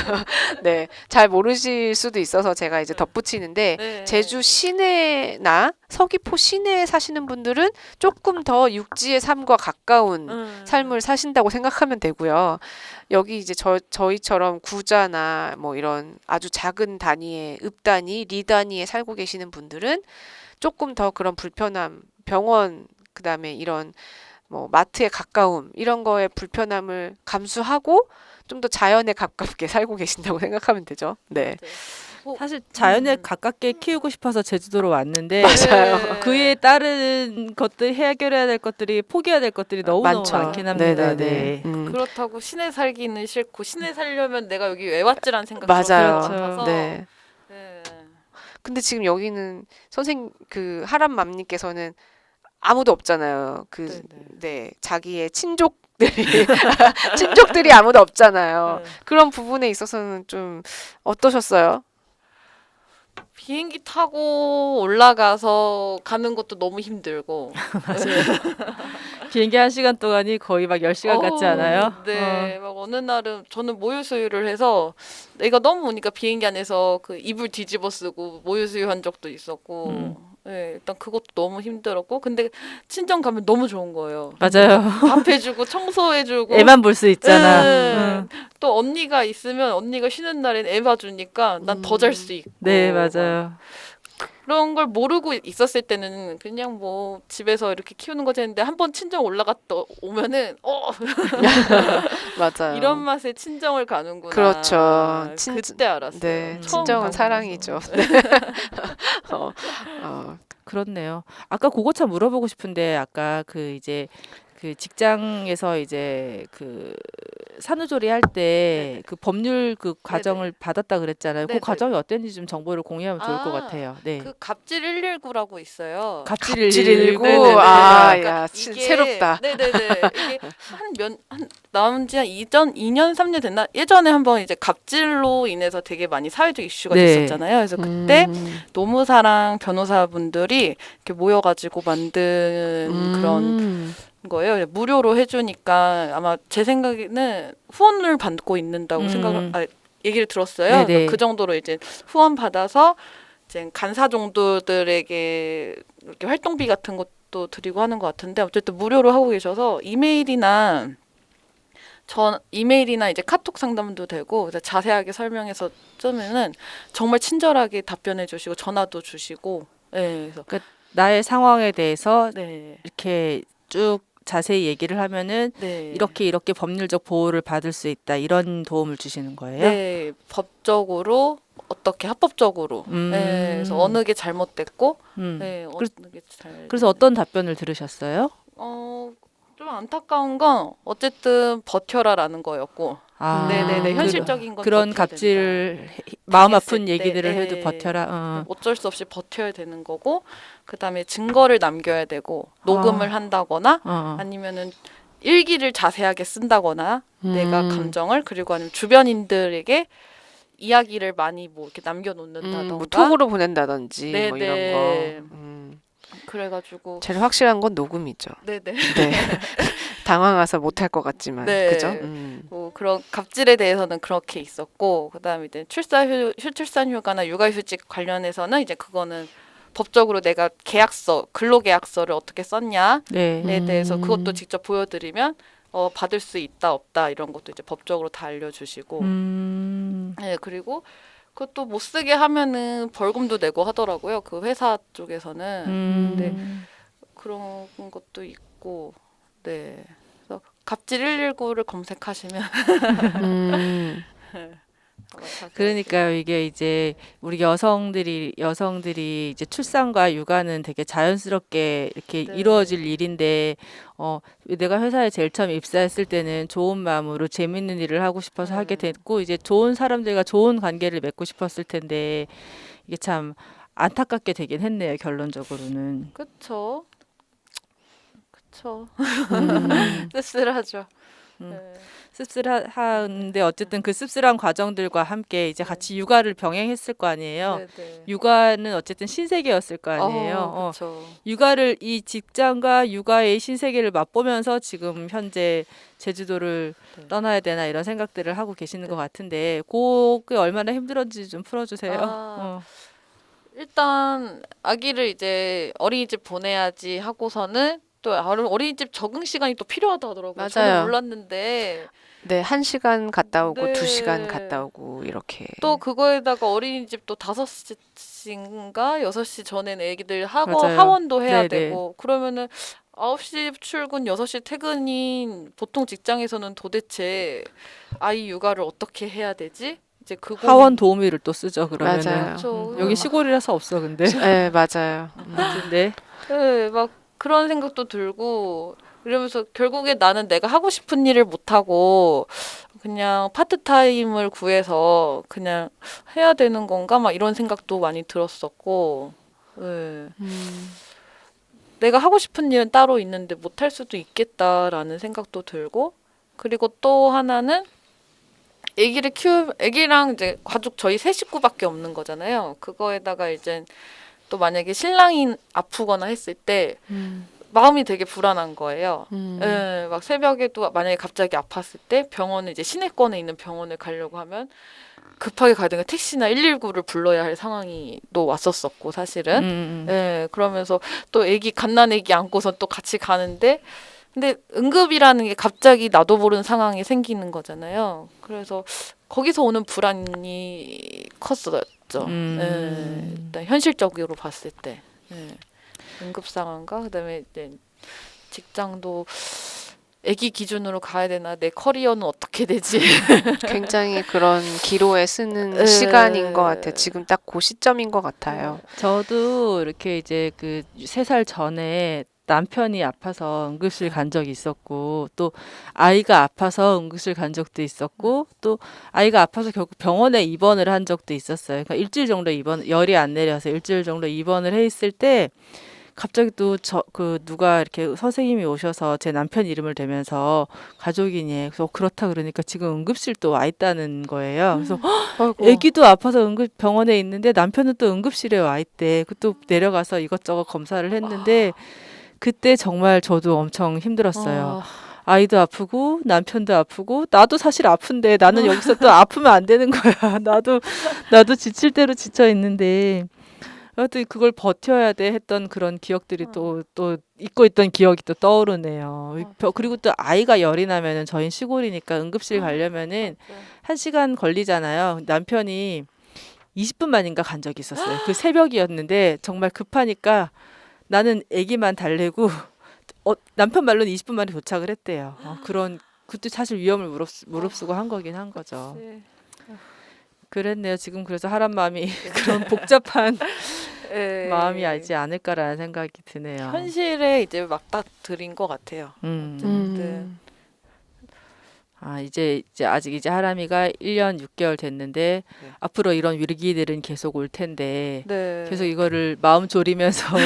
네, 잘 모르실 수도 있어서 제가 이제 덧붙이는데 네. 제주 시내나 서귀포 시내에 사시는 분들은 조금 더 육지의 삶과 가까운 삶을 사신다고 생각하면 되고요. 여기 이제 저희처럼 구자나 뭐 이런 아주 작은 단위의 읍 단위, 리 단위에 살고 계시는 분들은 조금 더 그런 불편함, 병원, 그다음에 이런 뭐 마트에 가까움 이런 거에 불편함을 감수하고 좀 더 자연에 가깝게 살고 계신다고 생각하면 되죠. 네. 사실 자연에 가깝게 키우고 싶어서 제주도로 왔는데 맞아요. 그에 따른 것들 해결해야 될 것들이 포기해야 될 것들이 너무너무 많죠. 많긴 합니다. 네네네. 네. 그렇다고 시내 살기는 싫고 시내 살려면 내가 여기 왜 왔지라는 생각이 맞아요. 들었을 것 그렇죠. 같아서 네. 네. 근데 지금 여기는 그 하람맘님께서는 아무도 없잖아요. 네네. 네, 자기의 친족들이 아무도 없잖아요. 네. 그런 부분에 있어서는 좀 어떠셨어요? 비행기 타고 올라가서 가는 것도 너무 힘들고 비행기 1시간 동안이 거의 막 10시간 같지 않아요? 네, 막 어느 날은 저는 모유 수유를 해서 애가 너무 우니까 비행기 안에서 그 이불 뒤집어 쓰고 모유 수유한 적도 있었고, 네, 일단 그것도 너무 힘들었고, 근데 친정 가면 너무 좋은 거예요. 맞아요. 밥 해주고 청소해주고. 애만 볼 수 있잖아. 네. 또 언니가 있으면 언니가 쉬는 날엔 애 봐주니까 난 더 잘 수 있고. 네, 막 맞아요. 그런 걸 모르고 있었을 때는 그냥 뭐 집에서 이렇게 키우는 거지 했는데 한 번 친정 올라갔다 오면은 맞아요. 이런 맛에 친정을 가는구나. 그렇죠. 그때 알았어요. 네, 처음 친정은 가고 사랑이죠. 나서. 네. 어, 그렇네요. 아까 그거 참 물어보고 싶은데 아까 그 이제 그 직장에서 이제 그 산후조리 할 때 그 법률 그 과정을 받았다 그랬잖아요. 그 네네. 과정이 어땠는지 좀 정보를 공유하면 좋을 것 아, 같아요. 네. 그 갑질 119라고 있어요. 갑질 119. 네네네. 아, 그러니까 야, 이게- 새롭다. 네네네. 이게 나온 지 한 2년 3년 됐나? 예전에 한번 이제 갑질로 인해서 되게 많이 사회적 이슈가 네. 됐었잖아요. 그래서 그때 노무사랑 변호사분들이 이렇게 모여가지고 만든 그런 거예요. 무료로 해주니까 아마 제 생각에는 후원을 받고 있는다고 얘기를 들었어요. 네네. 그러니까 그 정도로 이제 후원 받아서 이제 간사 정도들에게 이렇게 활동비 같은 것도 드리고 하는 것 같은데 어쨌든 무료로 하고 계셔서 이메일이나 이제 카톡 상담도 되고 그래서 자세하게 설명해서 쓰면은 정말 친절하게 답변해 주시고 전화도 주시고 네, 그래서 나의 상황에 대해서 네. 이렇게 쭉 자세히 얘기를 하면은 네. 이렇게 법률적 보호를 받을 수 있다 이런 도움을 주시는 거예요. 네, 법적으로 어떻게 합법적으로 네, 그래서 어느 게 잘못됐고 네, 어느 게 잘 그래서 어떤 답변을 들으셨어요? 좀 안타까운 건 어쨌든 버텨라라는 거였고 네네네 현실적인 건 그런 버텨야 갑질 마음 당했을 아픈 때, 얘기들을 네. 해도 버텨라. 어쩔 수 없이 버텨야 되는 거고 그다음에 증거를 남겨야 되고 녹음을 한다거나 아니면은 일기를 자세하게 쓴다거나 내가 감정을 그리고 아니면 주변인들에게 이야기를 많이 뭐 이렇게 남겨놓는다던가 뭐 톡으로 보낸다든지 뭐 네네. 이런 거. 그래가지고 제일 확실한 건 녹음이죠. 네네 네. 당황해서 못할 것 같지만, 네. 그죠? 뭐 그런 갑질에 대해서는 그렇게 있었고 그다음에 이제 출산휴가나 육아휴직 관련해서는 이제 그거는 법적으로 내가 근로계약서를 어떻게 썼냐에 네. 대해서 그것도 직접 보여드리면 받을 수 있다 없다 이런 것도 이제 법적으로 다 알려주시고 네 그리고 그것도 못 쓰게 하면은 벌금도 내고 하더라고요 그 회사 쪽에서는 근데 그런 것도 있고 네 갑질 119를 검색하시면 아마 자세히 그러니까요. 이게 이제 우리 여성들이 이제 출산과 육아는 되게 자연스럽게 이렇게 네. 이루어질 일인데 내가 회사에 제일 처음 입사했을 때는 좋은 마음으로 재밌는 일을 하고 싶어서 하게 됐고 이제 좋은 사람들과 좋은 관계를 맺고 싶었을 텐데 이게 참 안타깝게 되긴 했네요. 결론적으로는. 그쵸. 음. 쓸쓸하죠. 음. 네. 씁쓸한데 어쨌든 그 씁쓸한 과정들과 함께 이제 같이 육아를 병행했을 거 아니에요. 네. 육아는 어쨌든 신세계였을 거 아니에요. 그쵸. 육아를 이 직장과 육아의 신세계를 맛보면서 지금 현재 제주도를 네. 떠나야 되나 이런 생각들을 하고 계시는 것 같은데 그게 얼마나 힘들었는지 좀 풀어주세요. 아. 일단 아기를 이제 어린이집 보내야지 하고서는 또 어린이집 적응 시간이 또 필요하다 하더라고요. 저는 맞아요. 몰랐는데 네, 1시간 갔다 오고 네. 2시간 갔다 오고 이렇게. 또 그거에다가 어린이집도 5시인가 6시 전에는 애기들 맞아요. 하원도 해야 네네. 되고 그러면은 9시 출근 6시 퇴근인 보통 직장에서는 도대체 아이 육아를 어떻게 해야 되지? 이제 그거 하원 도우미를 또 쓰죠. 그러면은 맞아요. 그렇죠. 여기 시골이라서 없어 근데. 네, 맞아요. 근데 네, 막 그런 생각도 들고 이러면서 결국에 나는 내가 하고 싶은 일을 못 하고 그냥 파트타임을 구해서 그냥 해야 되는 건가 막 이런 생각도 많이 들었었고 네. 내가 하고 싶은 일은 따로 있는데 못 할 수도 있겠다라는 생각도 들고 그리고 또 하나는 애기랑 이제 가족 저희 세 식구밖에 없는 거잖아요. 그거에다가 이제 또 만약에 신랑이 아프거나 했을 때 마음이 되게 불안한 거예요. 예, 막 새벽에도 만약에 갑자기 아팠을 때 병원을 이제 시내권에 있는 병원을 가려고 하면 급하게 가야 되니까 택시나 119를 불러야 할 상황이 또 왔었었고 사실은. 예, 그러면서 또 갓난 애기 안고서 또 같이 가는데 근데 응급이라는 게 갑자기 나도 모르는 상황이 생기는 거잖아요. 그래서 거기서 오는 불안이 컸었죠. 예, 일단 현실적으로 봤을 때. 예. 응급 상황과 그다음에 이제 직장도 애기 기준으로 가야 되나 내 커리어는 어떻게 되지? 굉장히 그런 기로에 쓰는 네. 시간인 것 같아요. 지금 딱 그 시점인 것 같아요. 저도 이렇게 이제 그 3살 전에 남편이 아파서 응급실 간 적이 있었고 또 아이가 아파서 응급실 간 적도 있었고 또 아이가 아파서 결국 병원에 입원을 한 적도 있었어요. 그러니까 일주일 정도 열이 안 내려서 일주일 정도 입원을 해 있을 때 갑자기 또 누가 이렇게 선생님이 오셔서 제 남편 이름을 대면서 가족이니 그래서 그렇다 그러니까 지금 응급실 또 와 있다는 거예요. 그래서 아이고. 아기도 아파서 병원에 있는데 남편은 또 응급실에 와 있대. 또 내려가서 이것저것 검사를 했는데 그때 정말 저도 엄청 힘들었어요. 아이도 아프고 남편도 아프고 나도 사실 아픈데 나는 여기서 또 아프면 안 되는 거야. 나도 지칠 대로 지쳐 있는데 하여튼 그걸 버텨야 돼 했던 그런 기억들이 또 잊고 있던 기억이 또 떠오르네요. 그리고 또 아이가 열이 나면은 저희 시골이니까 응급실 가려면은 1시간 걸리잖아요. 남편이 20분 만인가 간 적이 있었어요. 그 새벽이었는데 정말 급하니까 나는 아기만 달래고 남편 말로는 20분 만에 도착을 했대요. 그때 사실 위험을 무릅쓰고 한 거긴 한 거죠. 그랬네요. 지금 그래서 하란 마음이 그런 복잡한 마음이 알지 않을까라는 생각이 드네요. 현실에 이제 맞닥뜨린 것 같아요. 어쨌든 이제 아직 이제 하람이가 1년 6개월 됐는데 네. 앞으로 이런 위기들은 계속 올 텐데 네. 계속 이거를 마음 졸이면서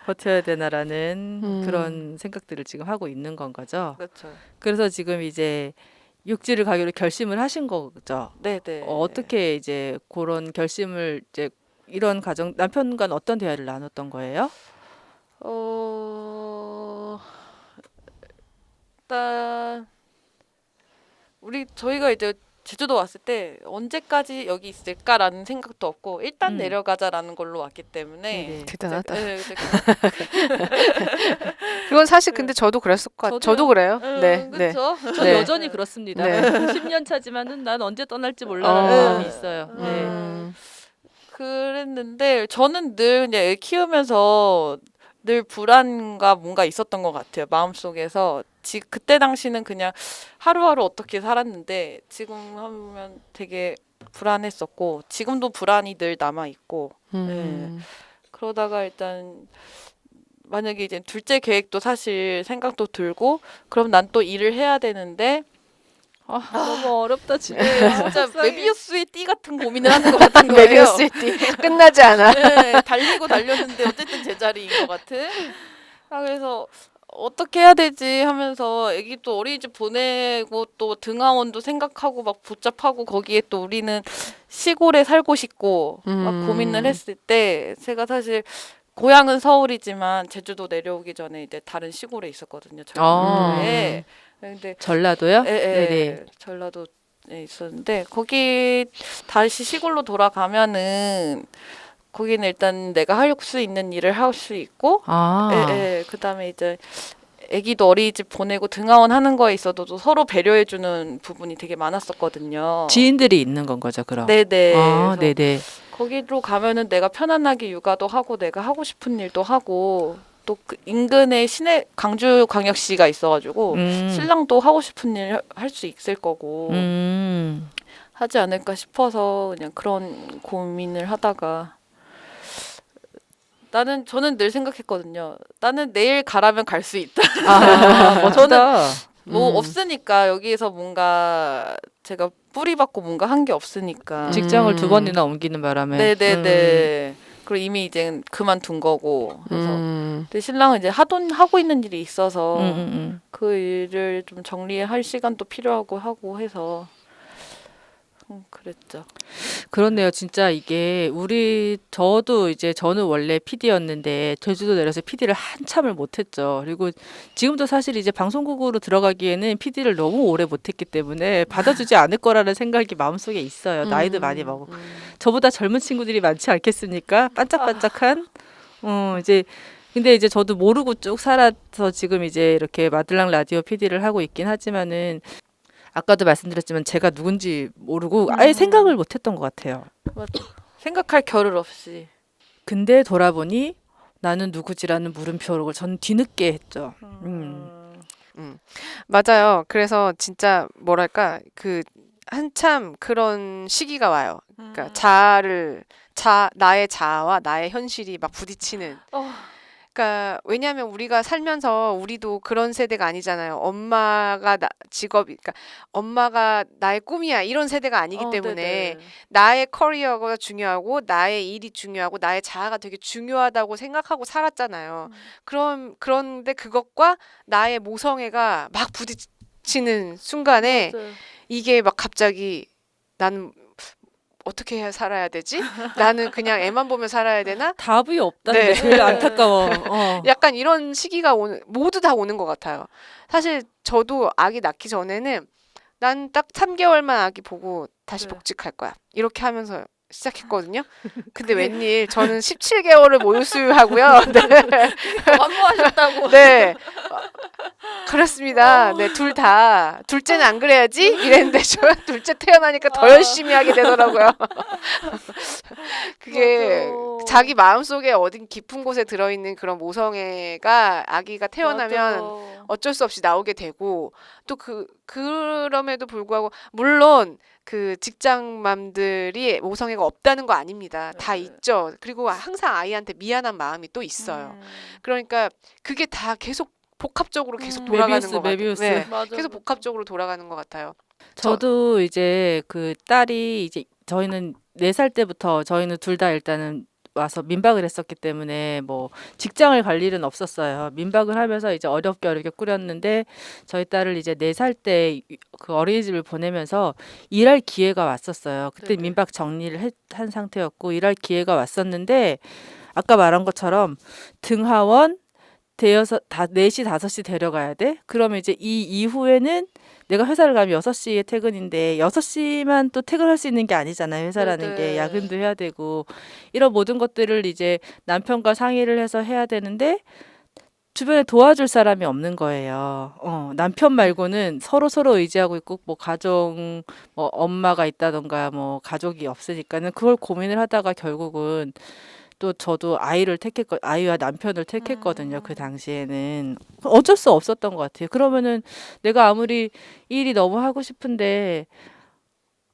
버텨야 되나라는 그런 생각들을 지금 하고 있는 건 거죠. 그렇죠. 그래서 지금 이제 육지를 가기로 결심을 하신 거죠. 네네. 어떻게 이제 그런 결심을 이제 이런 가정 남편과는 어떤 대화를 나눴던 거예요? 일단 저희가 이제 제주도 왔을 때 언제까지 여기 있을까라는 생각도 없고 일단 내려가자라는 걸로 왔기 때문에 네네. 대단하다. 이제 그건 사실 근데 저도 그랬을 것 같아요. 저도 그래요. 네, 네. 그렇죠. 저 네. 여전히 그렇습니다. 네. 10년 차지만은 난 언제 떠날지 몰라라는 마음이 있어요. 네. 그랬는데 저는 늘 그냥 애 키우면서 늘 불안과 뭔가 있었던 것 같아요. 마음속에서 그때 당시는 그냥 하루하루 어떻게 살았는데 지금 하면 되게 불안했었고 지금도 불안이 늘 남아 있고 그러다가 일단 만약에 이제 둘째 계획도 사실 생각도 들고 그럼 난 또 일을 해야 되는데 너무 어렵다 진짜. 진짜 메비우스의 띠 같은 고민을 하는 것 같은 거예요. 메비우스의 띠 끝나지 않아. 네, 달리고 달렸는데 어쨌든 제자리인 것 같은. 그래서 어떻게 해야 되지 하면서 애기 또 어린이집 보내고 또 등하원도 생각하고 막 복잡하고 거기에 또 우리는 시골에 살고 싶고 막 고민을 했을 때 제가 사실 고향은 서울이지만 제주도 내려오기 전에 이제 다른 시골에 있었거든요. 전라도에. 근데 전라도요? 네네. 전라도에 있었는데 거기 다시 시골로 돌아가면은 거기는 일단 내가 할 수 있는 일을 할 수 있고 그다음에 이제 애기도 어린이집 보내고 등하원 하는 거에 있어도 서로 배려해주는 부분이 되게 많았었거든요. 지인들이 있는 건 거죠, 그럼. 네네. 그래서 그래서 네네. 거기로 가면은 내가 편안하게 육아도 하고 내가 하고 싶은 일도 하고 또 그 인근에 광주광역시가 있어가지고 신랑도 하고 싶은 일 할 수 있을 거고 하지 않을까 싶어서 그냥 그런 고민을 하다가 저는 늘 생각했거든요. 나는 내일 가라면 갈 수 있다. 멋지다. 뭐 없으니까 여기에서 뭔가 제가 뿌리박고 뭔가 한 게 없으니까. 직장을 2번이나 옮기는 바람에. 네네네. 그리고 이미 이제 그만둔 거고. 그래서 근데 신랑은 이제 하고 있는 일이 있어서 그 일을 좀 정리할 시간도 필요하고 하고 해서 그랬죠. 그렇네요. 진짜 이게 저도 이제 저는 원래 PD였는데 제주도 내려서 PD를 한참을 못했죠. 그리고 지금도 사실 이제 방송국으로 들어가기에는 PD를 너무 오래 못했기 때문에 받아주지 않을 거라는 생각이 마음속에 있어요. 나이도 많이 먹고 저보다 젊은 친구들이 많지 않겠습니까? 반짝반짝한. 이제 근데 이제 저도 모르고 쭉 살아서 지금 이제 이렇게 마들랑 라디오 PD를 하고 있긴 하지만은. 아까도 말씀드렸지만 제가 누군지 모르고 아예 생각을 못했던 것 같아요. 맞아. 생각할 겨를 없이. 근데 돌아보니 나는 누구지라는 물음표를 전 뒤늦게 했죠. 맞아요. 그래서 진짜 뭐랄까 그 한참 그런 시기가 와요. 그러니까 나의 자아와 나의 현실이 막 부딪히는. 그러니까 왜냐하면 우리가 살면서 우리도 그런 세대가 아니잖아요. 엄마가 그러니까 엄마가 나의 꿈이야 이런 세대가 아니기 때문에 네네. 나의 커리어가 중요하고 나의 일이 중요하고 나의 자아가 되게 중요하다고 생각하고 살았잖아요. 그런데 그것과 나의 모성애가 막 부딪히는 순간에 맞아요. 이게 막 갑자기 나는 어떻게 해야 살아야 되지? 나는 그냥 애만 보며 살아야 되나? 답이 없다는 게 네. 제일 안타까워. 약간 이런 시기가 모두 다 오는 것 같아요. 사실 저도 아기 낳기 전에는 난 딱 3개월만 아기 보고 다시 네. 복직할 거야. 이렇게 하면서 시작했거든요. 근데 웬일 저는 17개월을 모유수유하고요. 네. 완무하셨다고. 네. 그렇습니다. 네, 둘째는 안 그래야지 이랬는데 저 둘째 태어나니까 더 열심히 하게 되더라고요. 그게 맞아. 자기 마음속에 어딘 깊은 곳에 들어있는 그런 모성애가 아기가 태어나면 맞아. 어쩔 수 없이 나오게 되고 또 그럼에도 불구하고 물론 그 직장맘들이 모성애가 없다는 거 아닙니다. 다 네. 있죠. 그리고 항상 아이한테 미안한 마음이 또 있어요. 그러니까 그게 다 계속 복합적으로 계속 돌아가는 것 같아요. 메비우스. 네, 맞아, 계속 맞아. 복합적으로 돌아가는 것 같아요. 저도 이제 그 딸이 이제 저희는 4살 때부터 저희는 둘 다 일단은 와서 민박을 했었기 때문에 뭐 직장을 갈 일은 없었어요. 민박을 하면서 이제 어렵게 꾸렸는데 저희 딸을 이제 4살 때 그 어린이집을 보내면서 일할 기회가 왔었어요. 그때 네네. 민박 정리를 한 상태였고 일할 기회가 왔었는데 아까 말한 것처럼 등하원 대여섯 4시 5시 데려가야 돼? 그러면 이제 이 이후에는 내가 회사를 가면 6시에 퇴근인데 6시만 또 퇴근할 수 있는 게 아니잖아요. 회사라는 게 네네. 야근도 해야 되고 이런 모든 것들을 이제 남편과 상의를 해서 해야 되는데 주변에 도와줄 사람이 없는 거예요. 남편 말고는 서로 의지하고 있고 뭐 가정 뭐 엄마가 있다던가 뭐 가족이 없으니까는 그걸 고민을 하다가 결국은 또 저도 아이와 남편을 택했거든요. 그 당시에는 어쩔 수 없었던 것 같아요. 그러면은 내가 아무리 이 일이 너무 하고 싶은데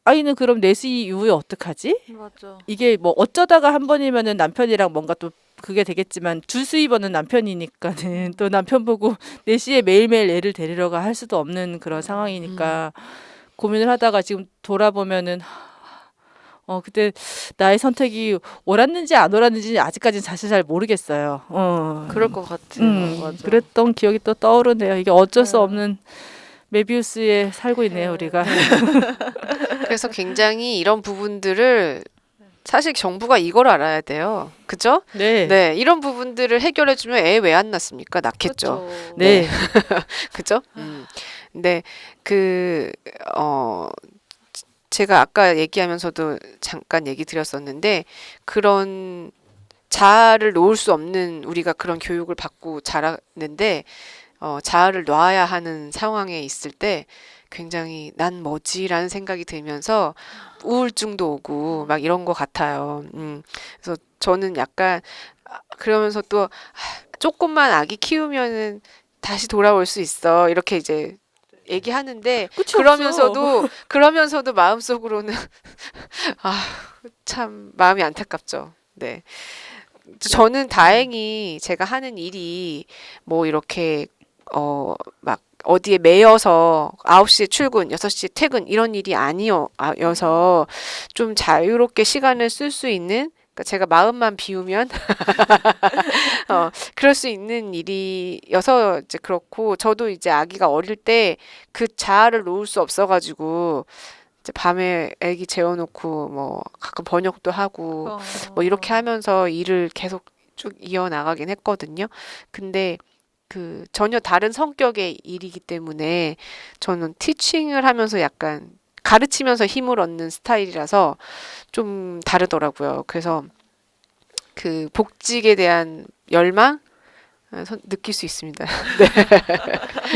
아이는 그럼 4시 이후에 어떡하지? 맞아. 이게 뭐 어쩌다가 한 번이면은 남편이랑 뭔가 또 그게 되겠지만 주 수입원은 남편이니까는 또 남편 보고 4시에 매일매일 애를 데리러 가 할 수도 없는 그런 상황이니까 고민을 하다가 지금 돌아보면은 그때 나의 선택이 옳았는지 안 옳았는지 아직까지는 사실 잘 모르겠어요. 그럴 것 같아요. 맞아. 그랬던 기억이 또 떠오르네요. 이게 어쩔 수 네. 없는 메비우스에 살고 있네요, 우리가. 그래서 굉장히 이런 부분들을 사실 정부가 이걸 알아야 돼요. 그죠? 네. 네, 이런 부분들을 해결해주면 애 왜 안 낳습니까? 낳겠죠. 그렇죠. 네. 그죠? 근데 제가 아까 얘기하면서도 잠깐 얘기 드렸었는데 그런 자아를 놓을 수 없는 우리가 그런 교육을 받고 자랐는데 자아를 놔야 하는 상황에 있을 때 굉장히 난 뭐지라는 생각이 들면서 우울증도 오고 막 이런 것 같아요. 그래서 저는 약간 그러면서 또 조금만 아기 키우면은 다시 돌아올 수 있어 이렇게 이제 얘기하는데 끝이 그러면서도 마음속으로는 참 마음이 안타깝죠. 네. 저는 다행히 제가 하는 일이 뭐 이렇게 막 어디에 매여서 9시에 출근, 6시에 퇴근 이런 일이 아니어서 좀 자유롭게 시간을 쓸 수 있는 그러니까 제가 마음만 비우면 그럴 수 있는 일이어서 이제 그렇고 저도 이제 아기가 어릴 때 그 자아를 놓을 수 없어가지고 이제 밤에 아기 재워놓고 뭐 가끔 번역도 하고 뭐 이렇게 하면서 일을 계속 쭉 이어나가긴 했거든요. 근데 그 전혀 다른 성격의 일이기 때문에 저는 티칭을 하면서 약간 가르치면서 힘을 얻는 스타일이라서 좀 다르더라고요. 그래서 그 복직에 대한 열망 느낄 수 있습니다.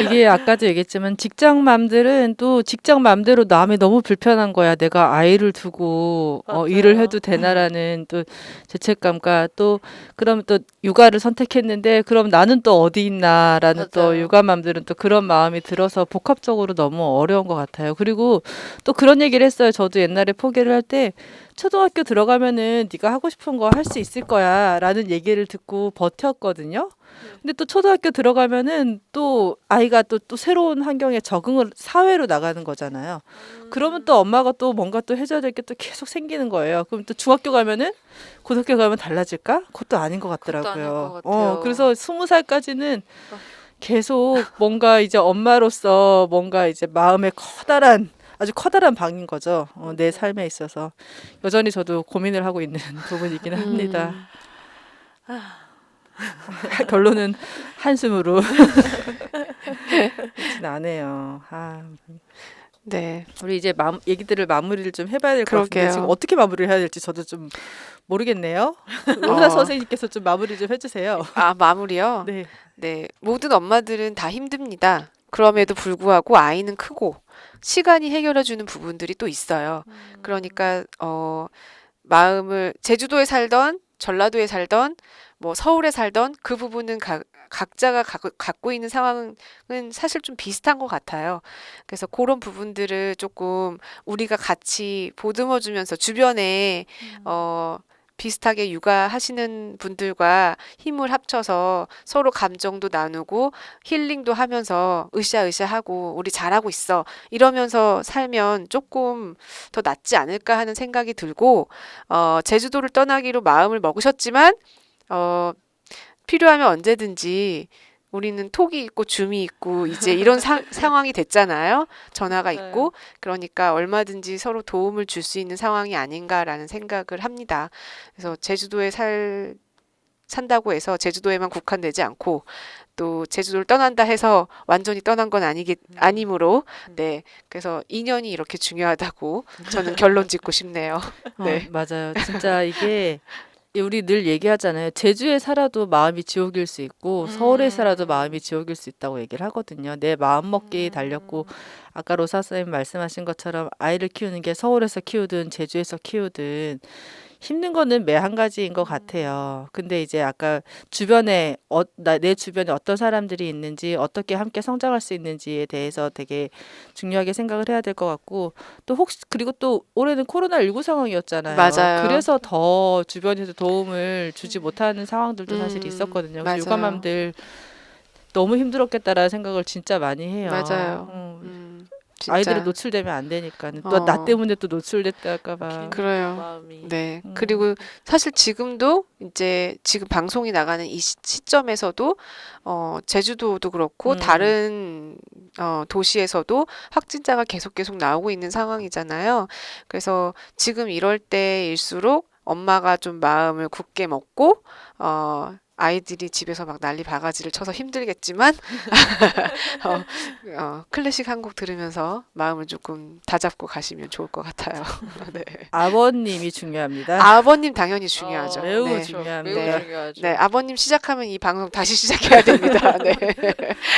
이게 아까도 얘기했지만 직장맘들은 또 직장맘대로 남이 너무 불편한 거야. 내가 아이를 두고 맞아요. 일을 해도 되나라는 또 죄책감과 또 그럼 또 육아를 선택했는데 그럼 나는 또 어디 있나라는 또 맞아요. 육아맘들은 또 그런 마음이 들어서 복합적으로 너무 어려운 것 같아요. 그리고 또 그런 얘기를 했어요. 저도 옛날에 포기를 할 때 초등학교 들어가면은 네가 하고 싶은 거 할 수 있을 거야라는 얘기를 듣고 버텼거든요. 근데 또 초등학교 들어가면은 또 아이가 또 새로운 환경에 적응을 사회로 나가는 거잖아요. 그러면 또 엄마가 또 뭔가 또 해줘야 될 게 또 계속 생기는 거예요. 그럼 또 중학교 가면은 고등학교 가면 달라질까? 그것도 아닌 것 그것도 아닐 같더라고요. 것 같아요. 그래서 20살까지는 계속 뭔가 이제 엄마로서 뭔가 이제 마음에 아주 커다란 방인 거죠. 내 삶에 있어서 여전히 저도 고민을 하고 있는 부분이긴 합니다. 결론은 한숨으로 끝이 나네요. 네, 우리 이제 얘기들을 마무리를 좀 해봐야 될 것 같은데 그러게요. 지금 어떻게 마무리를 해야 될지 저도 좀 모르겠네요. 의사 선생님께서 좀 마무리 좀 해주세요. 마무리요. 네. 네, 모든 엄마들은 다 힘듭니다. 그럼에도 불구하고 아이는 크고 시간이 해결해주는 부분들이 또 있어요. 그러니까 마음을 제주도에 살던 전라도에 살던 뭐 서울에 살던 그 부분은 각자가 갖고 있는 상황은 사실 좀 비슷한 것 같아요. 그래서 그런 부분들을 조금 우리가 같이 보듬어주면서 주변에 비슷하게 육아하시는 분들과 힘을 합쳐서 서로 감정도 나누고 힐링도 하면서 으쌰으쌰하고 우리 잘하고 있어 이러면서 살면 조금 더 낫지 않을까 하는 생각이 들고 제주도를 떠나기로 마음을 먹으셨지만 필요하면 언제든지 우리는 톡이 있고 줌이 있고 이제 이런 상황이 됐잖아요. 전화가 맞아요. 있고 그러니까 얼마든지 서로 도움을 줄 수 있는 상황이 아닌가라는 생각을 합니다. 그래서 제주도에 산다고 해서 제주도에만 국한되지 않고 또 제주도를 떠난다 해서 완전히 떠난 건 아니므로 네. 그래서 인연이 이렇게 중요하다고 저는 결론 짓고 싶네요. 네. 맞아요. 진짜 이게 우리 늘 얘기하잖아요. 제주에 살아도 마음이 지옥일 수 있고 서울에 살아도 마음이 지옥일 수 있다고 얘기를 하거든요. 내 마음 먹기에 달렸고 아까 로사 선생님 말씀하신 것처럼 아이를 키우는 게 서울에서 키우든 제주에서 키우든 힘든 거는 매 한 가지인 것 같아요. 근데 이제 아까 주변에 내 주변에 어떤 사람들이 있는지 어떻게 함께 성장할 수 있는지에 대해서 되게 중요하게 생각을 해야 될 것 같고 또 혹시 그리고 또 올해는 코로나19 상황이었잖아요. 맞아요. 그래서 더 주변에서 도움을 주지 못하는 상황들도 사실 있었거든요. 그래서 맞아요. 육아맘들 너무 힘들었겠다라는 생각을 진짜 많이 해요. 맞아요. 진짜. 아이들이 노출되면 안 되니까 또 어. 나 때문에 또 노출될까봐. 그래요. 마음이. 네. 음. 그리고 사실 지금도 이제 지금 방송이 나가는 이 시점에서도 제주도도 그렇고 다른 도시에서도 확진자가 계속 나오고 있는 상황이잖아요. 그래서 지금 이럴 때일수록 엄마가 좀 마음을 굳게 먹고 아이들이 집에서 막 난리 바가지를 쳐서 힘들겠지만 클래식 한 곡 들으면서 마음을 조금 다잡고 가시면 좋을 것 같아요. 네. 아버님이 중요합니다. 아버님 당연히 중요하죠. 매우 네. 중요합니다. 매우 네. 중요하죠. 네, 아버님 시작하면 이 방송 다시 시작해야 됩니다. 네.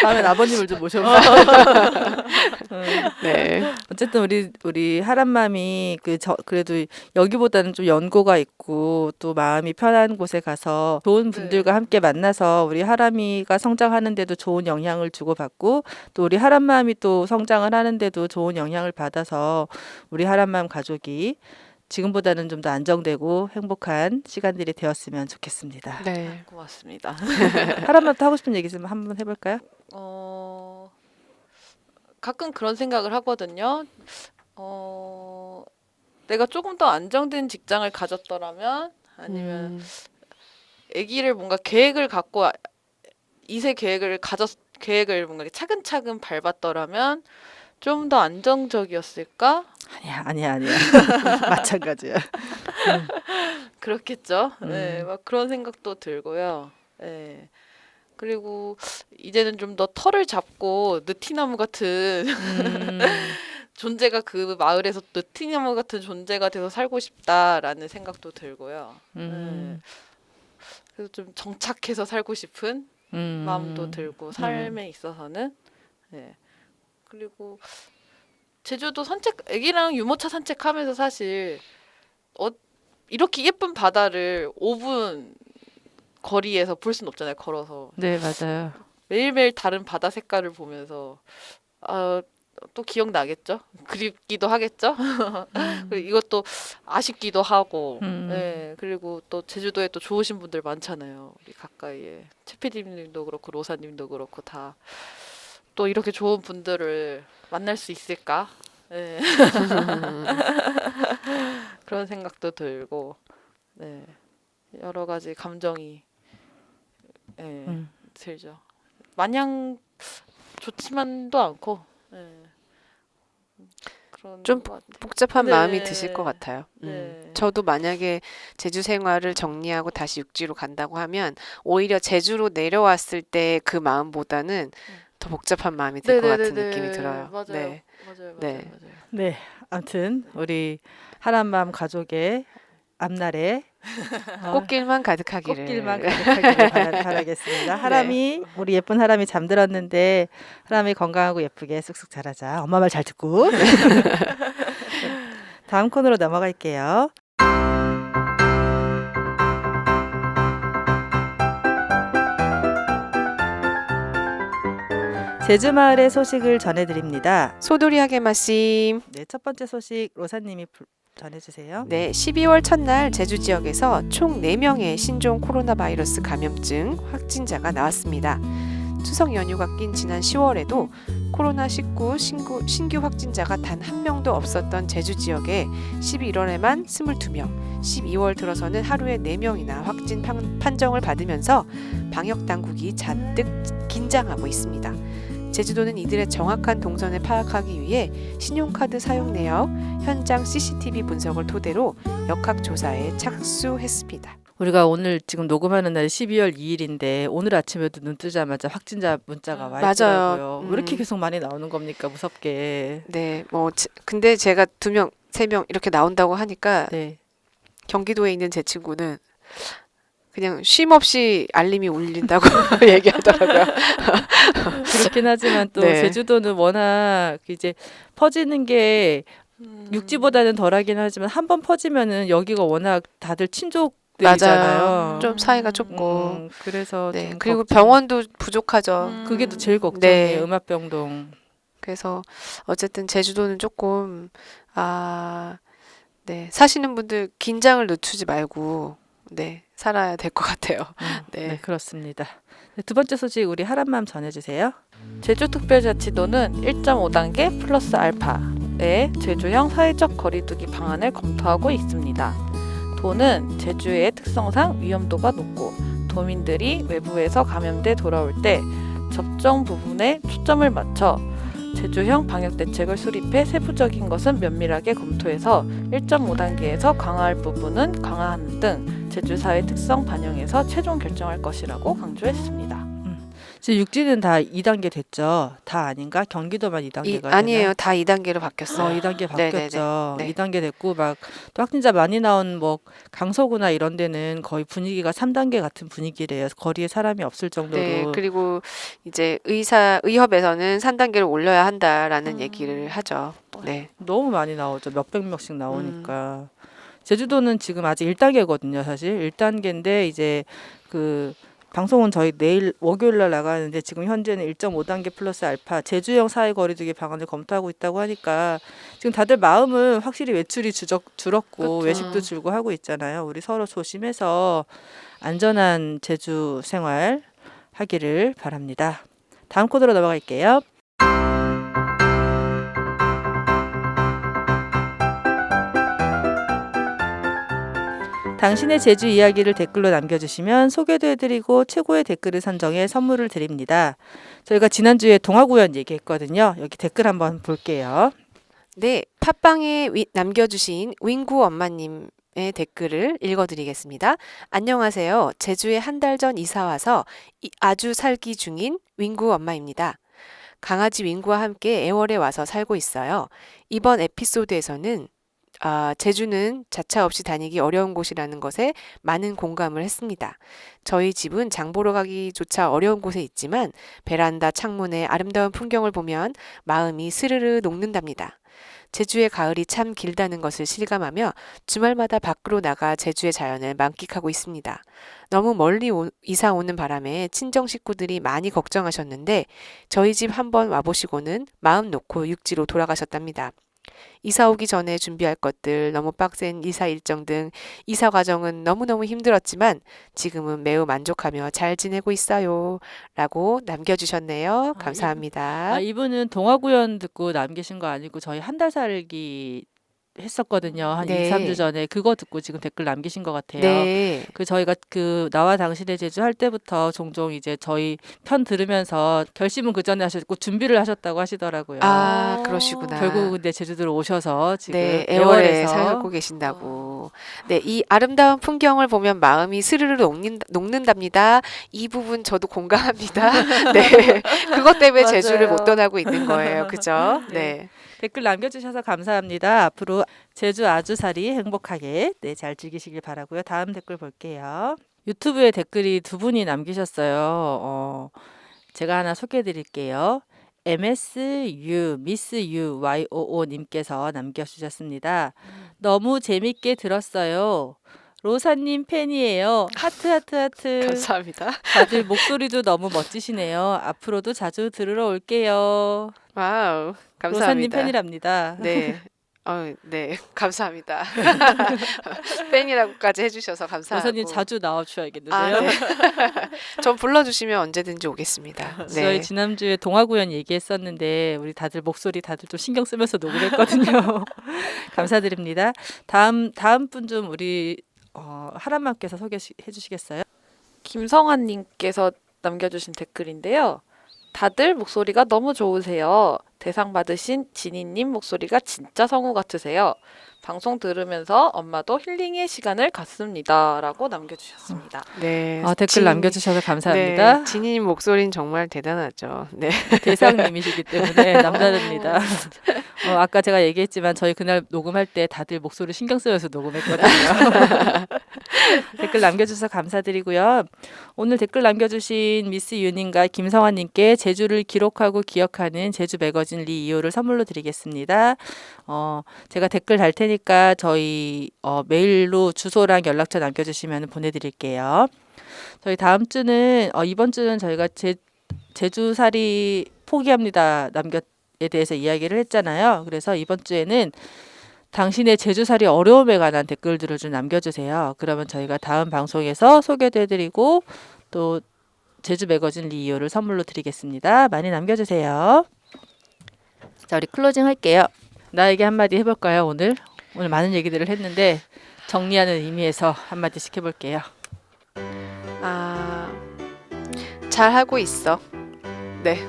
다음엔 아버님을 좀 모셔볼까요? 네. 어쨌든 우리 하란맘이 그래도 여기보다는 좀 연고가 있고 또 마음이 편한 곳에 가서 좋은 분들과 함께 만나서 우리 하람이가 성장하는데도 좋은 영향을 주고받고 또 우리 하란맘이 또 성장을 하는데도 좋은 영향을 받아서 우리 하란맘 가족이 지금보다는 좀 더 안정되고 행복한 시간들이 되었으면 좋겠습니다. 네. 고맙습니다. 하란맘도 하고 싶은 얘기 좀 한번 해볼까요? 가끔 그런 생각을 하거든요. 내가 조금 더 안정된 직장을 가졌더라면 아니면 아기를 뭔가 계획을 갖고 이세 계획을 뭔가 차근차근 밟았더라면 좀 더 안정적이었을까? 아니야. 마찬가지야. 그렇겠죠. 네, 막 그런 생각도 들고요. 네. 그리고 이제는 좀 더 털을 잡고 느티나무 같은 존재가 그 마을에서 느티나무 같은 존재가 돼서 살고 싶다라는 생각도 들고요. 네. 그래서 좀 정착해서 살고 싶은 마음도 들고 삶에 있어서는 네. 그리고 제주도 애기랑 유모차 산책하면서 사실 이렇게 예쁜 바다를 5분 거리에서 볼 수는 없잖아요. 걸어서. 네, 맞아요. 매일매일 다른 바다 색깔을 보면서 또 기억나겠죠? 그립기도 하겠죠? 그리고 이것도 아쉽기도 하고 네, 그리고 또 제주도에 또 좋으신 분들 많잖아요. 우리 가까이에 최PD님도 그렇고 로사님도 그렇고 다 또 이렇게 좋은 분들을 만날 수 있을까? 네. 그런 생각도 들고 네. 여러 가지 감정이 네, 들죠. 마냥 좋지만도 않고 네. 그런 좀 것 같아요. 복잡한 네. 마음이 드실 것 같아요. 네. 저도 만약에 제주 생활을 정리하고 다시 육지로 간다고 하면 오히려 제주로 내려왔을 때 그 마음보다는 더 복잡한 마음이 들 것 같은 느낌이 들어요. 맞아요. 네. 맞아요. 네. 네, 아무튼 우리 하란맘 가족의 앞날에 꽃길만 가득하기를. 꽃길만 가득하기를 바라겠습니다. 하람이 우리 예쁜 하람이 잠들었는데 하람이 건강하고 예쁘게 쑥쑥 자라자. 엄마 말 잘 듣고. 다음 코너로 넘어갈게요. 제주 마을의 소식을 전해드립니다. 소도리하게 마심. 네, 첫 번째 소식 로사님이 전해주세요. 네, 12월 첫날 제주 지역에서 총 4명의 신종 코로나 바이러스 감염증 확진자가 나왔습니다. 추석 연휴가 낀 지난 10월에도 코로나19 신규 확진자가 단 한 명도 없었던 제주 지역에 11월에만 22명, 12월 들어서는 하루에 4명이나 확진 판정을 받으면서 방역 당국이 잔뜩 긴장하고 있습니다. 제주도는 이들의 정확한 동선을 파악하기 위해 신용카드 사용 내역, 현장 CCTV 분석을 토대로 역학조사에 착수했습니다. 우리가 오늘 지금 녹음하는 날이 12월 2일인데 오늘 아침에도 눈 뜨자마자 확진자 문자가 와 맞아요. 있더라고요. 왜 이렇게 계속 많이 나오는 겁니까? 무섭게. 네, 근데 제가 2명, 3명 이렇게 나온다고 하니까 네. 경기도에 있는 제 친구는 그냥 쉼 없이 알림이 울린다고 얘기하더라고요. 그렇긴 하지만 또 네. 제주도는 워낙 이제 퍼지는 게 육지보다는 덜하긴 하지만 한 번 퍼지면은 여기가 워낙 다들 친족들이잖아요. 맞아요. 좀 사이가 좁고. 그래서 네. 좀 그리고 걱정. 병원도 부족하죠. 그게 또 제일 걱정이에요. 네. 음압병동. 그래서 어쨌든 제주도는 조금 네. 사시는 분들 긴장을 늦추지 말고 네. 살아야 될 것 같아요. 네. 네. 그렇습니다. 네, 두 번째 소식 우리 하람맘 전해주세요. 제주특별자치도는 1.5단계 플러스 알파의 제주형 사회적 거리두기 방안을 검토하고 있습니다. 도는 제주의 특성상 위험도가 높고 도민들이 외부에서 감염돼 돌아올 때 접종 부분에 초점을 맞춰 제주형 방역 대책을 수립해 세부적인 것은 면밀하게 검토해서 1.5단계에서 강화할 부분은 강화하는 등 제주 사회 특성 반영해서 최종 결정할 것이라고 강조했습니다. 지금 육지는 다 2단계 됐죠. 다 아닌가? 경기도만 2단계가 아니에요. 다 2단계로 바뀌었어요. 2단계 네네네. 바뀌었죠. 네. 2단계 됐고 막 또 확진자 많이 나온 뭐 강서구나 이런 데는 거의 분위기가 3단계 같은 분위기래요. 거리에 사람이 없을 정도로. 네, 그리고 이제 의협에서는 3단계를 올려야 한다라는 얘기를 하죠. 네. 너무 많이 나오죠. 몇백 명씩 나오니까. 제주도는 지금 아직 1단계거든요, 사실. 1단계인데 이제 그 방송은 저희 내일 월요일 날 나가는데 지금 현재는 1.5단계 플러스 알파 제주형 사회 거리두기 방안을 검토하고 있다고 하니까 지금 다들 마음은 확실히 외출이 줄었고 그쵸. 외식도 줄고 하고 있잖아요. 우리 서로 조심해서 안전한 제주 생활 하기를 바랍니다. 다음 코드로 넘어갈게요. 당신의 제주 이야기를 댓글로 남겨주시면 소개도 해드리고 최고의 댓글을 선정해 선물을 드립니다. 저희가 지난주에 동화구연 얘기했거든요. 여기 댓글 한번 볼게요. 네, 팟빵에 남겨주신 윙구 엄마님의 댓글을 읽어드리겠습니다. 안녕하세요. 제주에 한 달 전 이사 와서 아주 살기 중인 윙구 엄마입니다. 강아지 윙구와 함께 애월에 와서 살고 있어요. 이번 에피소드에서는 제주는 자차 없이 다니기 어려운 곳이라는 것에 많은 공감을 했습니다. 저희 집은 장 보러 가기조차 어려운 곳에 있지만 베란다 창문의 아름다운 풍경을 보면 마음이 스르르 녹는답니다. 제주의 가을이 참 길다는 것을 실감하며 주말마다 밖으로 나가 제주의 자연을 만끽하고 있습니다. 너무 멀리 이사 오는 바람에 친정 식구들이 많이 걱정하셨는데 저희 집 한번 와보시고는 마음 놓고 육지로 돌아가셨답니다. 이사 오기 전에 준비할 것들, 너무 빡센 이사 일정 등 이사 과정은 너무너무 힘들었지만 지금은 매우 만족하며 잘 지내고 있어요. 라고 남겨주셨네요. 감사합니다. 이분은 동화구연 듣고 남기신 거 아니고 저희 한 달 살기 했었거든요. 한 네. 2, 3주 전에 그거 듣고 지금 댓글 남기신 것 같아요. 네. 그 저희가 그 나와 당신의 제주 할 때부터 종종 이제 저희 편 들으면서 결심은 그 전에 하셨고 준비를 하셨다고 하시더라고요. 그러시구나. 결국 근데 제주도로 오셔서 지금 네, 애월에 애월에서 살고 계신다고. 네, 이 아름다운 풍경을 보면 마음이 스르르 녹는답니다. 이 부분 저도 공감합니다. 네, 그것 때문에 맞아요. 제주를 못 떠나고 있는 거예요. 그죠? 네. 댓글 남겨주셔서 감사합니다. 앞으로 제주 아주살이 행복하게 잘 즐기시길 바라고요. 다음 댓글 볼게요. 유튜브에 댓글이 두 분이 남기셨어요. 제가 하나 소개해드릴게요. MSU 미스 UYOO 님께서 남겨주셨습니다. 너무 재밌게 들었어요. 로사님 팬이에요. 하트 하트 하트. 감사합니다. 다들 목소리도 너무 멋지시네요. 앞으로도 자주 들으러 올게요. 와우, 감사합니다. 로사님 팬이랍니다. 네. 네, 감사합니다. 팬이라고까지 해주셔서 감사하고. 로사님 자주 나와주셔야겠는데요. 네. 전 불러주시면 언제든지 오겠습니다. 네. 저희 지난주에 동화구연 얘기했었는데 우리 다들 목소리 다들 좀 신경 쓰면서 녹음했거든요. 감사드립니다. 다음 분 좀 우리 하람맘께서 소개해 주시겠어요? 김성환님께서 남겨주신 댓글인데요. 다들 목소리가 너무 좋으세요. 대상 받으신 지니님 목소리가 진짜 성우 같으세요. 방송 들으면서 엄마도 힐링의 시간을 갖습니다. 라고 남겨주셨습니다. 네. 댓글 남겨주셔서 감사합니다. 네, 지니님 목소리는 정말 대단하죠. 네. 대상님이시기 때문에 남다릅니다. 아까 제가 얘기했지만 저희 그날 녹음할 때 다들 목소리 신경 쓰면서 녹음했거든요. 댓글 남겨주셔서 감사드리고요. 오늘 댓글 남겨주신 미스 윤님과 김성환님께 제주를 기록하고 기억하는 제주 매거진 매거진 리 2호를 선물로 드리겠습니다. 제가 댓글 달 테니까 저희 메일로 주소랑 연락처 남겨주시면 보내드릴게요. 저희 다음 주는 이번 주는 저희가 제주살이 포기합니다 남겨에 대해서 이야기를 했잖아요. 그래서 이번 주에는 당신의 제주살이 어려움에 관한 댓글들을 좀 남겨주세요. 그러면 저희가 다음 방송에서 소개도 해드리고 또 제주 매거진 리 2호를 선물로 드리겠습니다. 많이 남겨주세요. 자, 우리 클로징 할게요. 나에게 한마디 해볼까요? 오늘 많은 얘기들을 했는데 정리하는 의미에서 한마디씩 해볼게요. 잘하고 있어. 네.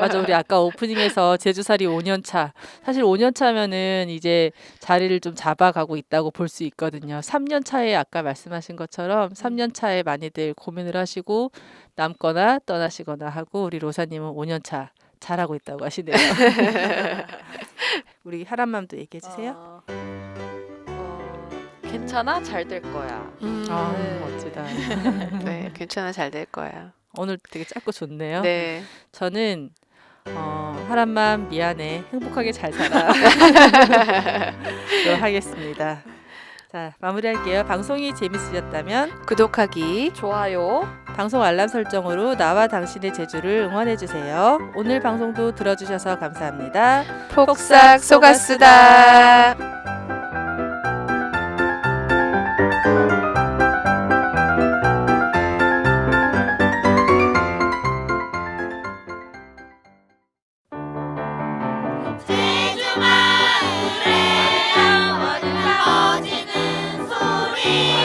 맞아. 우리 아까 오프닝에서 제주살이 5년 차. 사실 5년 차면은 이제 자리를 좀 잡아가고 있다고 볼 수 있거든요. 3년 차에 아까 말씀하신 것처럼 3년 차에 많이들 고민을 하시고 남거나 떠나시거나 하고 우리 로사님은 5년 차 잘하고 있다고 하시네요. 우리 하람맘도 얘기해 주세요. 괜찮아? 잘 될 거야. 네. 멋지다. 네, 괜찮아, 잘 될 거야. 오늘 되게 짧고 좋네요. 네. 저는 하람맘 미안해. 행복하게 잘 살아. 하겠습니다. 자, 마무리할게요. 방송이 재밌으셨다면 구독하기. 좋아요. 방송 알람 설정으로 나와 당신의 제주를 응원해주세요. 오늘 방송도 들어주셔서 감사합니다. 폭삭 속았수다. 제주 마을에 어디나 퍼지는 소리